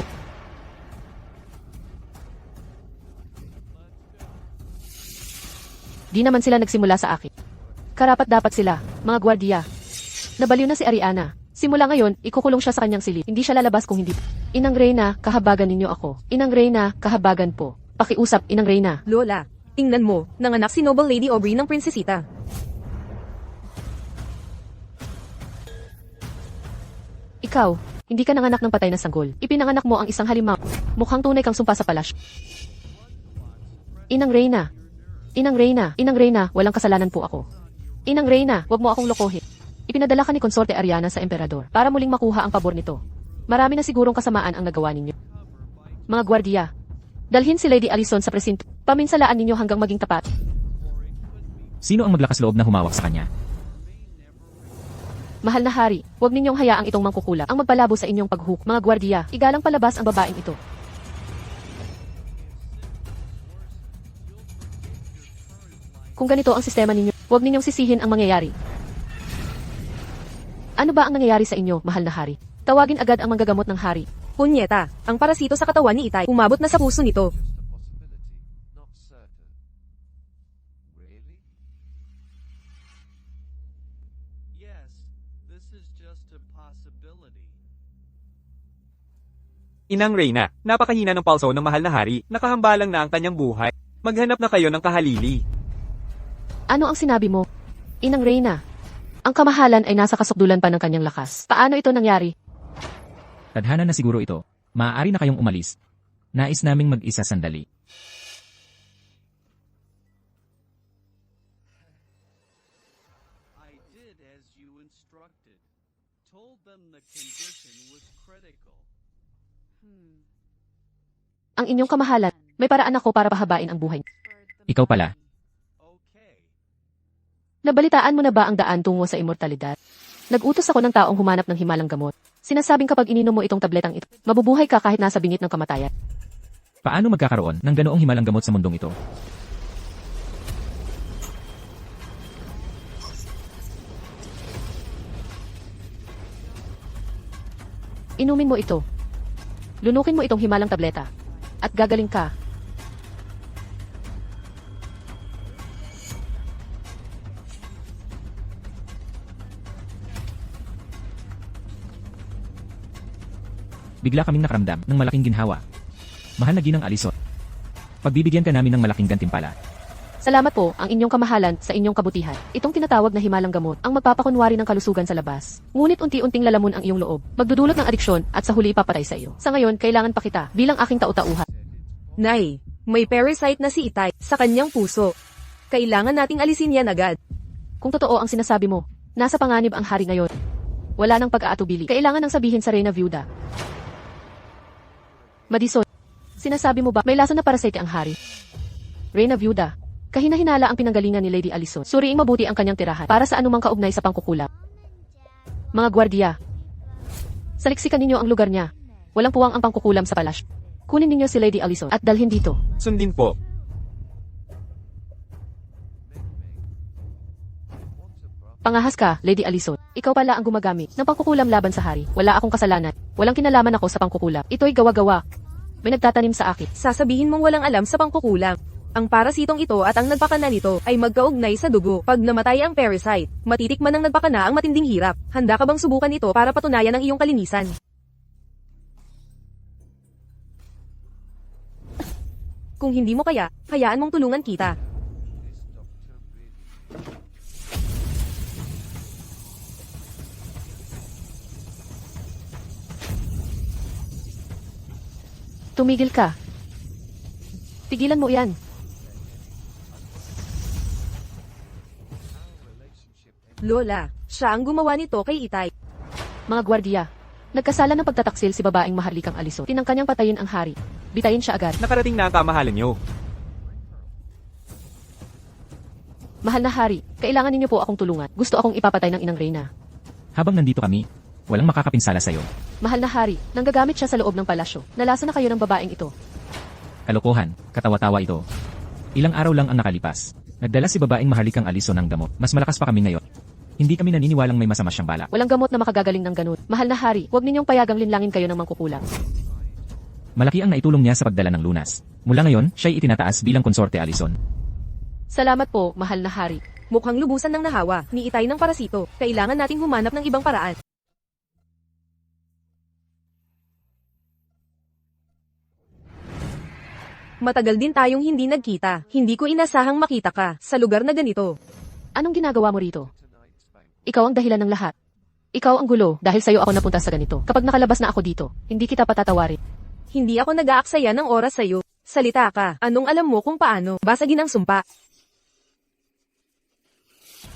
Di naman sila nagsimula sa akin. Karapat dapat sila, mga gwardiya. Nabaliw na si Ariana. Simula ngayon, ikukulong siya sa kanyang silid. Hindi siya lalabas kung hindi. Inang Reyna, kahabagan ninyo ako. Inang Reyna, kahabagan po. Pakiusap, Inang Reyna. Lola, tingnan mo, nanganak si Noble Lady Aubrey ng prinsesita. Ikaw, hindi ka nanganak ng patay na sanggol. Ipinanganak mo ang isang halimaw. Mukhang tunay kang sumpa sa palasyo. Inang Reyna. Inang Reyna. Inang Reyna, walang kasalanan po ako. Inang Reyna, wag mo akong lokohin. Ipinadala ka ni Konsorte Ariana sa emperador para muling makuha ang pabor nito. Marami na sigurong kasamaan ang nagawa ninyo. Mga gwardiya, dalhin si Lady Alison sa presinto. Paminsalaan ninyo hanggang maging tapat. Sino ang maglakas loob na humawak sa kanya? Mahal na hari, huwag ninyong hayaang itong mangkukulap ang magpalabo sa inyong paghuk. Mga gwardiya, igalang palabas ang babaeng ito. Kung ganito ang sistema ninyo, huwag ninyong sisihin ang mangyayari. Ano ba ang nangyayari sa inyo, mahal na hari? Tawagin agad ang manggagamot ng hari. Punyeta, ang parasito sa katawan ni Itay, umabot na sa puso nito. Just a possibility, not certain. Really? Yes, this is just a possibility. Inang Reyna, napakahina ng palso ng mahal na hari, nakahambalang na ang kanyang buhay. Maghanap na kayo ng kahalili. Ano ang sinabi mo? Inang Reyna, ang kamahalan ay nasa kasukdulan pa ng kanyang lakas. Paano ito nangyari? Tadhana na siguro ito. Maaari na kayong umalis. Nais naming mag-isa sandali. I did as you instructed. Told them the condition was critical. Ang inyong kamahalan, may paraan ako para pahabain ang buhay. Ikaw pala. Okay. Nabalitaan mo na ba ang daan tungo sa immortalidad? Nag-utos ako ng taong humanap ng himalang gamot. Sinasabing kapag ininom mo itong tabletang ito, mabubuhay ka kahit nasa bingit ng kamatayan. Paano magkakaroon ng ganoong himalang gamot sa mundong ito? Inumin mo ito. Lunukin mo itong himalang tableta. At gagaling ka. Bigla kaming nakaramdam ng malaking ginhawa. Mahal na ginang Alison. Pagbibigyan ka namin ng malaking gantimpala. Salamat po ang inyong kamahalan sa inyong kabutihan. Itong tinatawag na himalang gamot ang magpapakunwari ng kalusugan sa labas. Ngunit unti-unting lalamon ang iyong loob. Magdudulot ng adiksyon at sa huli ipapatay sa iyo. Sa ngayon, kailangan pa kita bilang aking tau-tauhan. Nay, may parasite na si Itay sa kanyang puso. Kailangan nating alisin yan agad. Kung totoo ang sinasabi mo, nasa panganib ang hari ngayon. Wala nang pag-aatubili. Kailangan nang sabihin sa Reyna Viuda. Madison, sinasabi mo ba may lason na parasite ang hari? Reyna Viuda, kahina-hinala ang pinanggalingan ni Lady Alison. Suriing mabuti ang kanyang tirahan para sa anumang kaugnay sa pangkukulam. Mga gwardiya, saliksikan ninyo ang lugar niya. Walang puwang ang pangkukulam sa palasyo. Kunin ninyo si Lady Alison at dalhin dito. Sundin po. Pangahas ka, Lady Alison. Ikaw pala ang gumagamit ng pangkukulam laban sa hari. Wala akong kasalanan. Walang kinalaman ako sa pangkukulam. Ito'y gawa-gawa. May nagtatanim sa akin. Sasabihin mong walang alam sa pangkukulang. Ang parasitong ito at ang nagpakana nito ay magkaugnay sa dugo. Pag namatay ang parasite, matitikman ng nagpakana ang matinding hirap. Handa ka bang subukan ito para patunayan ang iyong kalinisan? Kung hindi mo kaya, hayaan mong tulungan kita. Tumigil ka. Tigilan mo yan. Lola, siya ang gumawa nito kay Itay. Mga gwardiya, nagkasala ng pagtataksil si babaeng maharlikang Alison. Tinangka niyang patayin ang hari. Bitayin siya agad. Nakarating na ang kamahalan nyo. Mahal na hari, kailangan ninyo po akong tulungan. Gusto akong ipapatay ng inang Reyna. Habang nandito kami, walang makakapinsala sa'yo. Mahal na hari, nanggagamit siya sa loob ng palasyo. Nalasa na kayo ng babaeng ito. Kalokohan, katawa-tawa ito. Ilang araw lang ang nakalipas. Nagdala si babaeng maharlikang Alison ng gamot. Mas malakas pa kami ngayon. Hindi kami naniniwalang may masama siyang balak. Walang gamot na makagagaling ng ganun. Mahal na hari, huwag ninyong payagang linlangin kayo ng mangkukulam. Malaki ang naitulong niya sa pagdala ng lunas. Mula ngayon, siya'y itinataas bilang konsorte Alison. Salamat po, mahal na hari. Mukhang lubusan ng nahawa, ni Itay ng parasito. Kailangan nating humanap ng ibang paraan. Matagal din tayong hindi nagkita. Hindi ko inasahang makita ka sa lugar na ganito. Anong ginagawa mo rito? Ikaw ang dahilan ng lahat. Ikaw ang gulo dahil sa'yo ako napunta sa ganito. Kapag nakalabas na ako dito, hindi kita patatawarin. Hindi ako nag-aaksaya ng oras sa'yo. Salita ka. Anong alam mo kung paano? Basagin ang sumpa.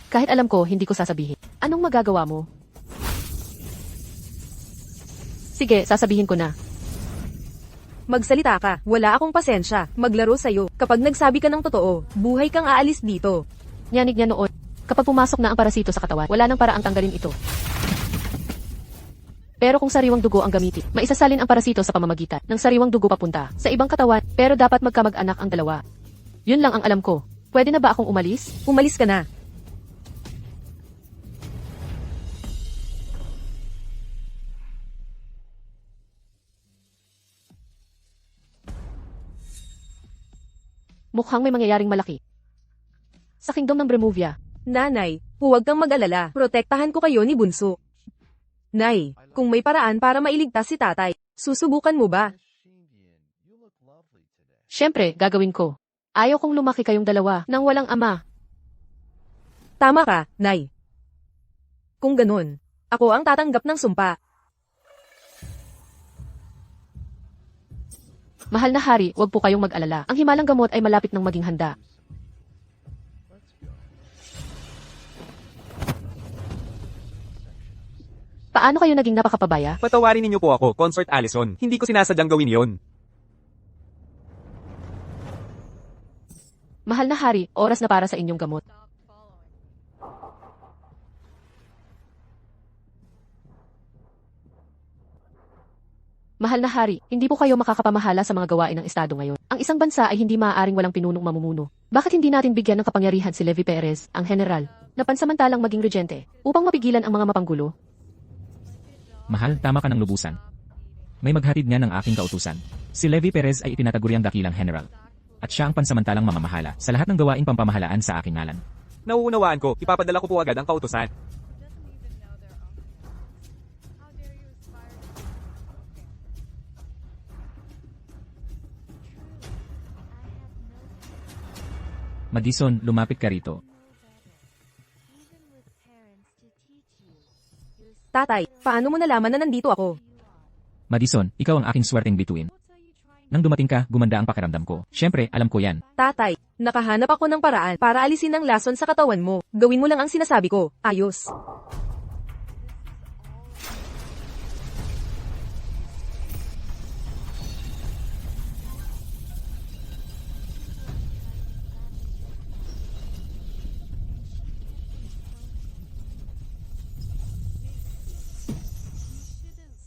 Kahit alam ko, hindi ko sasabihin. Anong magagawa mo? Sige, sasabihin ko na. Magsalita ka. Wala akong pasensya. Maglaro sa'yo. Kapag nagsabi ka ng totoo, buhay kang aalis dito. Nyanig niya noon. Kapag pumasok na ang parasito sa katawan, wala nang paraang tanggalin ito. Pero kung sariwang dugo ang gamitin, maisasalin ang parasito sa pamamagitan ng sariwang dugo papunta sa ibang katawan, pero dapat magkamag-anak ang dalawa. Yun lang ang alam ko. Pwede na ba akong umalis? Umalis ka na. Mukhang may mangyayaring malaki. Sa kingdom ng Bremuvia, Nanay, huwag kang mag-alala. Protektahan ko kayo ni Bunso. Nay, kung may paraan para mailigtas si tatay, susubukan mo ba? Shimian, you look lovely today. syempre, gagawin ko. Ayaw kong lumaki kayong dalawa nang walang ama. Tama ka, Nay. Kung ganun, ako ang tatanggap ng sumpa. Mahal na hari, huwag po kayong mag-alala. Ang himalang gamot ay malapit nang maging handa. Paano kayo naging napakapabaya? Patawarin ninyo po ako, Consort Alison. Hindi ko sinasadyang gawin yon. Mahal na hari, oras na para sa inyong gamot. Mahal na hari, hindi po kayo makakapamahala sa mga gawain ng Estado ngayon. Ang isang bansa ay hindi maaaring walang pinunong mamumuno. Bakit hindi natin bigyan ng kapangyarihan si Levi Perez, ang general, na pansamantalang maging regente, upang mapigilan ang mga mapanggulo? Mahal, tama ka ng lubusan. May maghatid nga ng aking kautusan. Si Levi Perez ay itinataguriang dakilang general. At siya ang pansamantalang mamamahala sa lahat ng gawaing pampamahalaan sa aking ngalan. Nauunawaan ko, ipapadala ko po agad ang kautusan. Madison, lumapit ka rito. Even with parents to teach you, you're Tatay, paano mo nalaman na nandito ako? Madison, ikaw ang aking swerteng bituin. Nang dumating ka, gumanda ang pakiramdam ko. Siyempre, alam ko yan. Tatay, nakahanap ako ng paraan para alisin ang lason sa katawan mo. Gawin mo lang ang sinasabi ko. Ayos.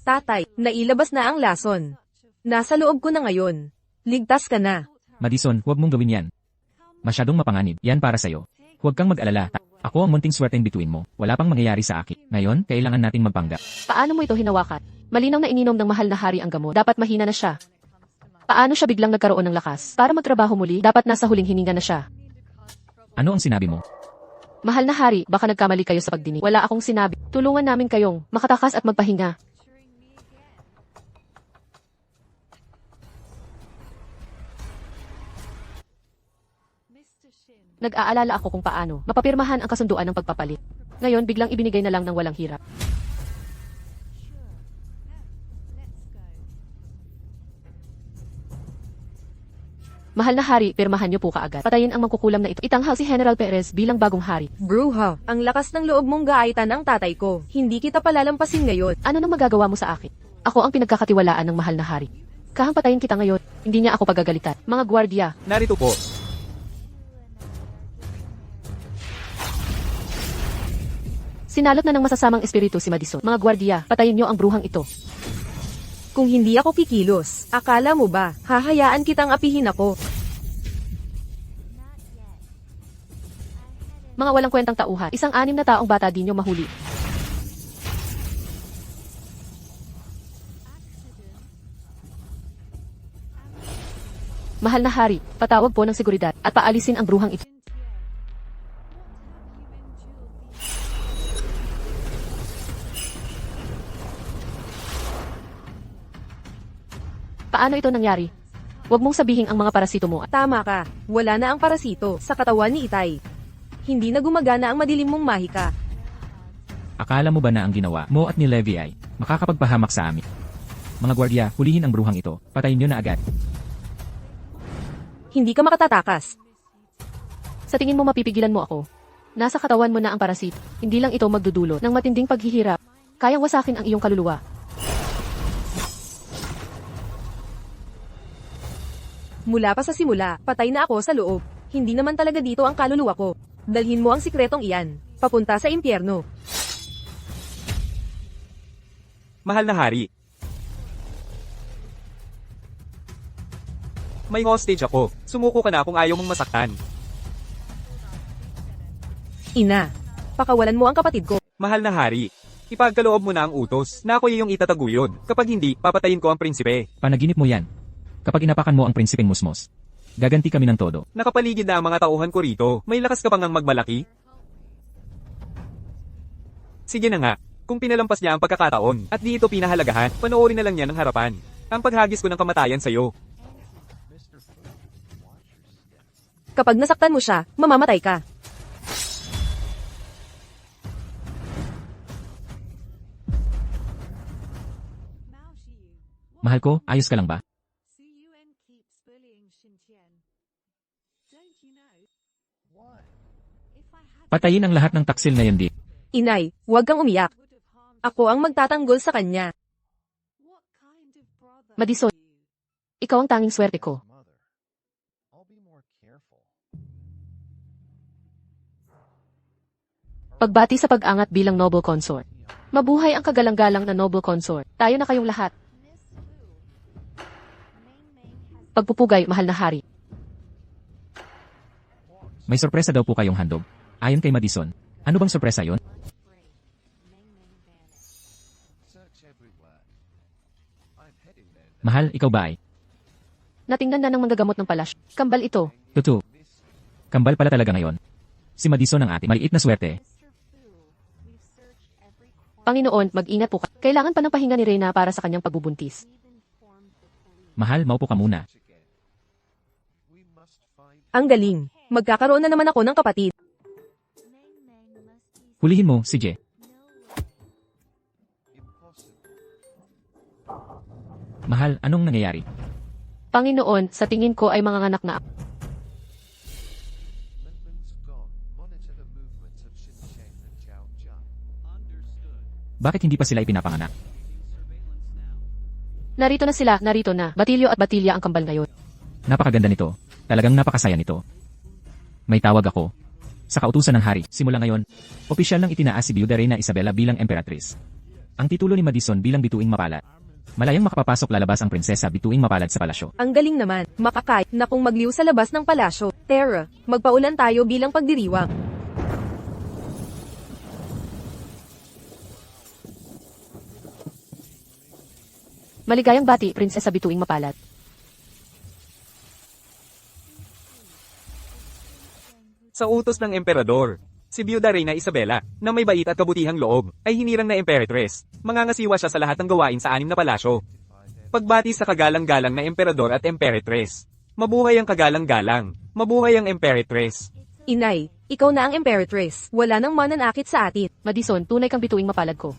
Tatay, nailabas na ang lason. Nasa loob ko na ngayon. Ligtas ka na. Madison, huwag mong gawin yan. Masyadong mapanganib. Yan para sa'yo. Huwag kang mag-alala. Ako ang munting swerteng bituin mo. Wala pang mangyayari sa akin. Ngayon, kailangan nating magpanggap. Paano mo ito hinawakan? Malinaw na ininom ng mahal na hari ang gamot. Dapat mahina na siya. Paano siya biglang nagkaroon ng lakas? Para magtrabaho muli, dapat nasa huling hininga na siya. Ano ang sinabi mo? Mahal na hari, baka nagkamali kayo sa pagdinig. Wala akong sinabi. Tulungan namin kayong makatakas at magpahinga. Nag-aalala ako kung paano mapapirmahan ang kasunduan ng pagpapalit. Ngayon, biglang ibinigay na lang ng walang hirap. Mahal na hari, pirmahan niyo po kaagad. Patayin ang mangkukulam na ito. Itanghal si General Perez bilang bagong hari. Bruha, ang lakas ng loob mong gaaitan ang tatay ko. Hindi kita palalampasin ngayon. Ano nang magagawa mo sa akin? Ako ang pinagkakatiwalaan ng mahal na hari. Kahang patayin kita ngayon, hindi niya ako pagagalitan. Mga gwardiya, Narito po. Sinalot na ng masasamang espiritu si Madison. Mga gwardiya, patayin niyo ang bruhang ito. Kung hindi ako kikilos, akala mo ba, hahayaan kitang apihin ako? Not yet. I had Mga walang kwentang tauhan. Isang 6 na taong bata di niyo mahuli. Mahal na hari, patawag po ng seguridad at paalisin ang bruhang ito. Paano ito nangyari? Huwag mong sabihin ang mga parasito mo. Tama ka, wala na ang parasito sa katawan ni Itay. Hindi na gumagana ang madilim mong mahika. Akala mo ba na ang ginawa mo at ni Levi ay makakapagpahamak sa amin? Mga gwardiya, hulihin ang bruhang ito. Patayin niyo na agad. Hindi ka makatatakas. Sa tingin mo mapipigilan mo ako? Nasa katawan mo na ang parasito. Hindi lang ito magdudulot ng matinding paghihirap. Kayang wasakin ang iyong kaluluwa. Mula pa sa simula, patay na ako sa loob. Hindi naman talaga dito ang kaluluwa ko. Dalhin mo ang sikretong iyan. Papunta sa impyerno. Mahal na hari. May hostage ako. Sumuko ka na kung ayaw mong masaktan. Ina, pakawalan mo ang kapatid ko. Mahal na hari. Ipagkaloob mo na ang utos na ako iyong itataguyod. Kapag hindi, papatayin ko ang prinsipe. Panaginip mo yan. Kapag inapakan mo ang prinsipeng musmos, gaganti kami ng todo. Nakapaligid na ang mga tauhan ko rito. May lakas ka bang ang magmalaki? Sige na nga. Kung pinalampas niya ang pagkakataon at di ito pinahalagahan, panoorin na lang niya ng harapan. Ang paghagis ko ng kamatayan sa'yo. Kapag nasaktan mo siya, mamamatay ka. Mahal ko, ayos ka lang ba? Su Yuan keeps bullying Xintian. Don't you know? If I had Patayin ang lahat ng taksil na yan di. Inay, huwag kang umiyak. would have harmed Ako ang magtatanggol sa kanya. what kind of brother Madison. are you? Ikaw ang tanging swerte ko. Mother, I'll be more careful. Pagbati sa pag-angat bilang noble consort. Mabuhay ang kagalang-galang na noble consort. Tayo na kayong lahat. Miss Fu. Meng Meng has Pagpupugay, mahal na hari. May sorpresa daw po kayong handog. Ayon kay Madison. Ano bang sorpresa yon? break. Meng Meng vanished. Search everywhere. I'm heading there now. Mahal, ikaw ba ay? Natingnan na ng manggagamot ng palasyo. Kambal ito. Tutu. Kambal pala talaga ngayon. Si Madison ang ating maliit na swerte. Mr. Fu, we've searched every corner. Panginoon, mag-ingat po ka. Kailangan pa ng pahinga ni Reyna para sa kanyang pagbubuntis. We've informed the police. Mahal, maupo ka muna. Again. We must find Ang galing. Magkakaroon na naman ako ng kapatid. Meng Meng must be Hulihin mo, si Je. no way. impossible. Mahal, anong nangyayari? Panginoon, sa tingin ko ay manganganak na. Menmen's gone. Monitor the movements of Xincheng and Zhao Zhan. Understood. Bakit hindi pa sila ipinapanganak? Surveillance now. Narito na sila, narito na. Batilyo at Batilya ang kambal ngayon. Napakaganda nito. Talagang napakasaya nito. May tawag ako. Sa kautusan ng hari, simula ngayon, opisyal nang itinaas si Viuda Reyna Isabela bilang emperatriz. Ang titulo ni Madison bilang bituing mapalad. Malayang makapapasok lalabas ang prinsesa bituing mapalad sa palasyo. Ang galing naman. Makakay na kung magliw sa labas ng palasyo. Tara, magpaulan tayo bilang pagdiriwang. Maligayang bati, prinsesa bituing mapalad. Sa utos ng emperador, si Viuda Reyna Isabela, na may bait at kabutihang loob, ay hinirang na emperadress. Mangangasiwa siya sa lahat ng gawain sa 6 na palasyo. Pagbati sa kagalang-galang na emperador at emperatress. Mabuhay ang kagalang-galang. Mabuhay ang emperatress. Inay, ikaw na ang emperatrice. Wala nang mananakit sa atin. Madison, tunay kang bituing mapalad ko.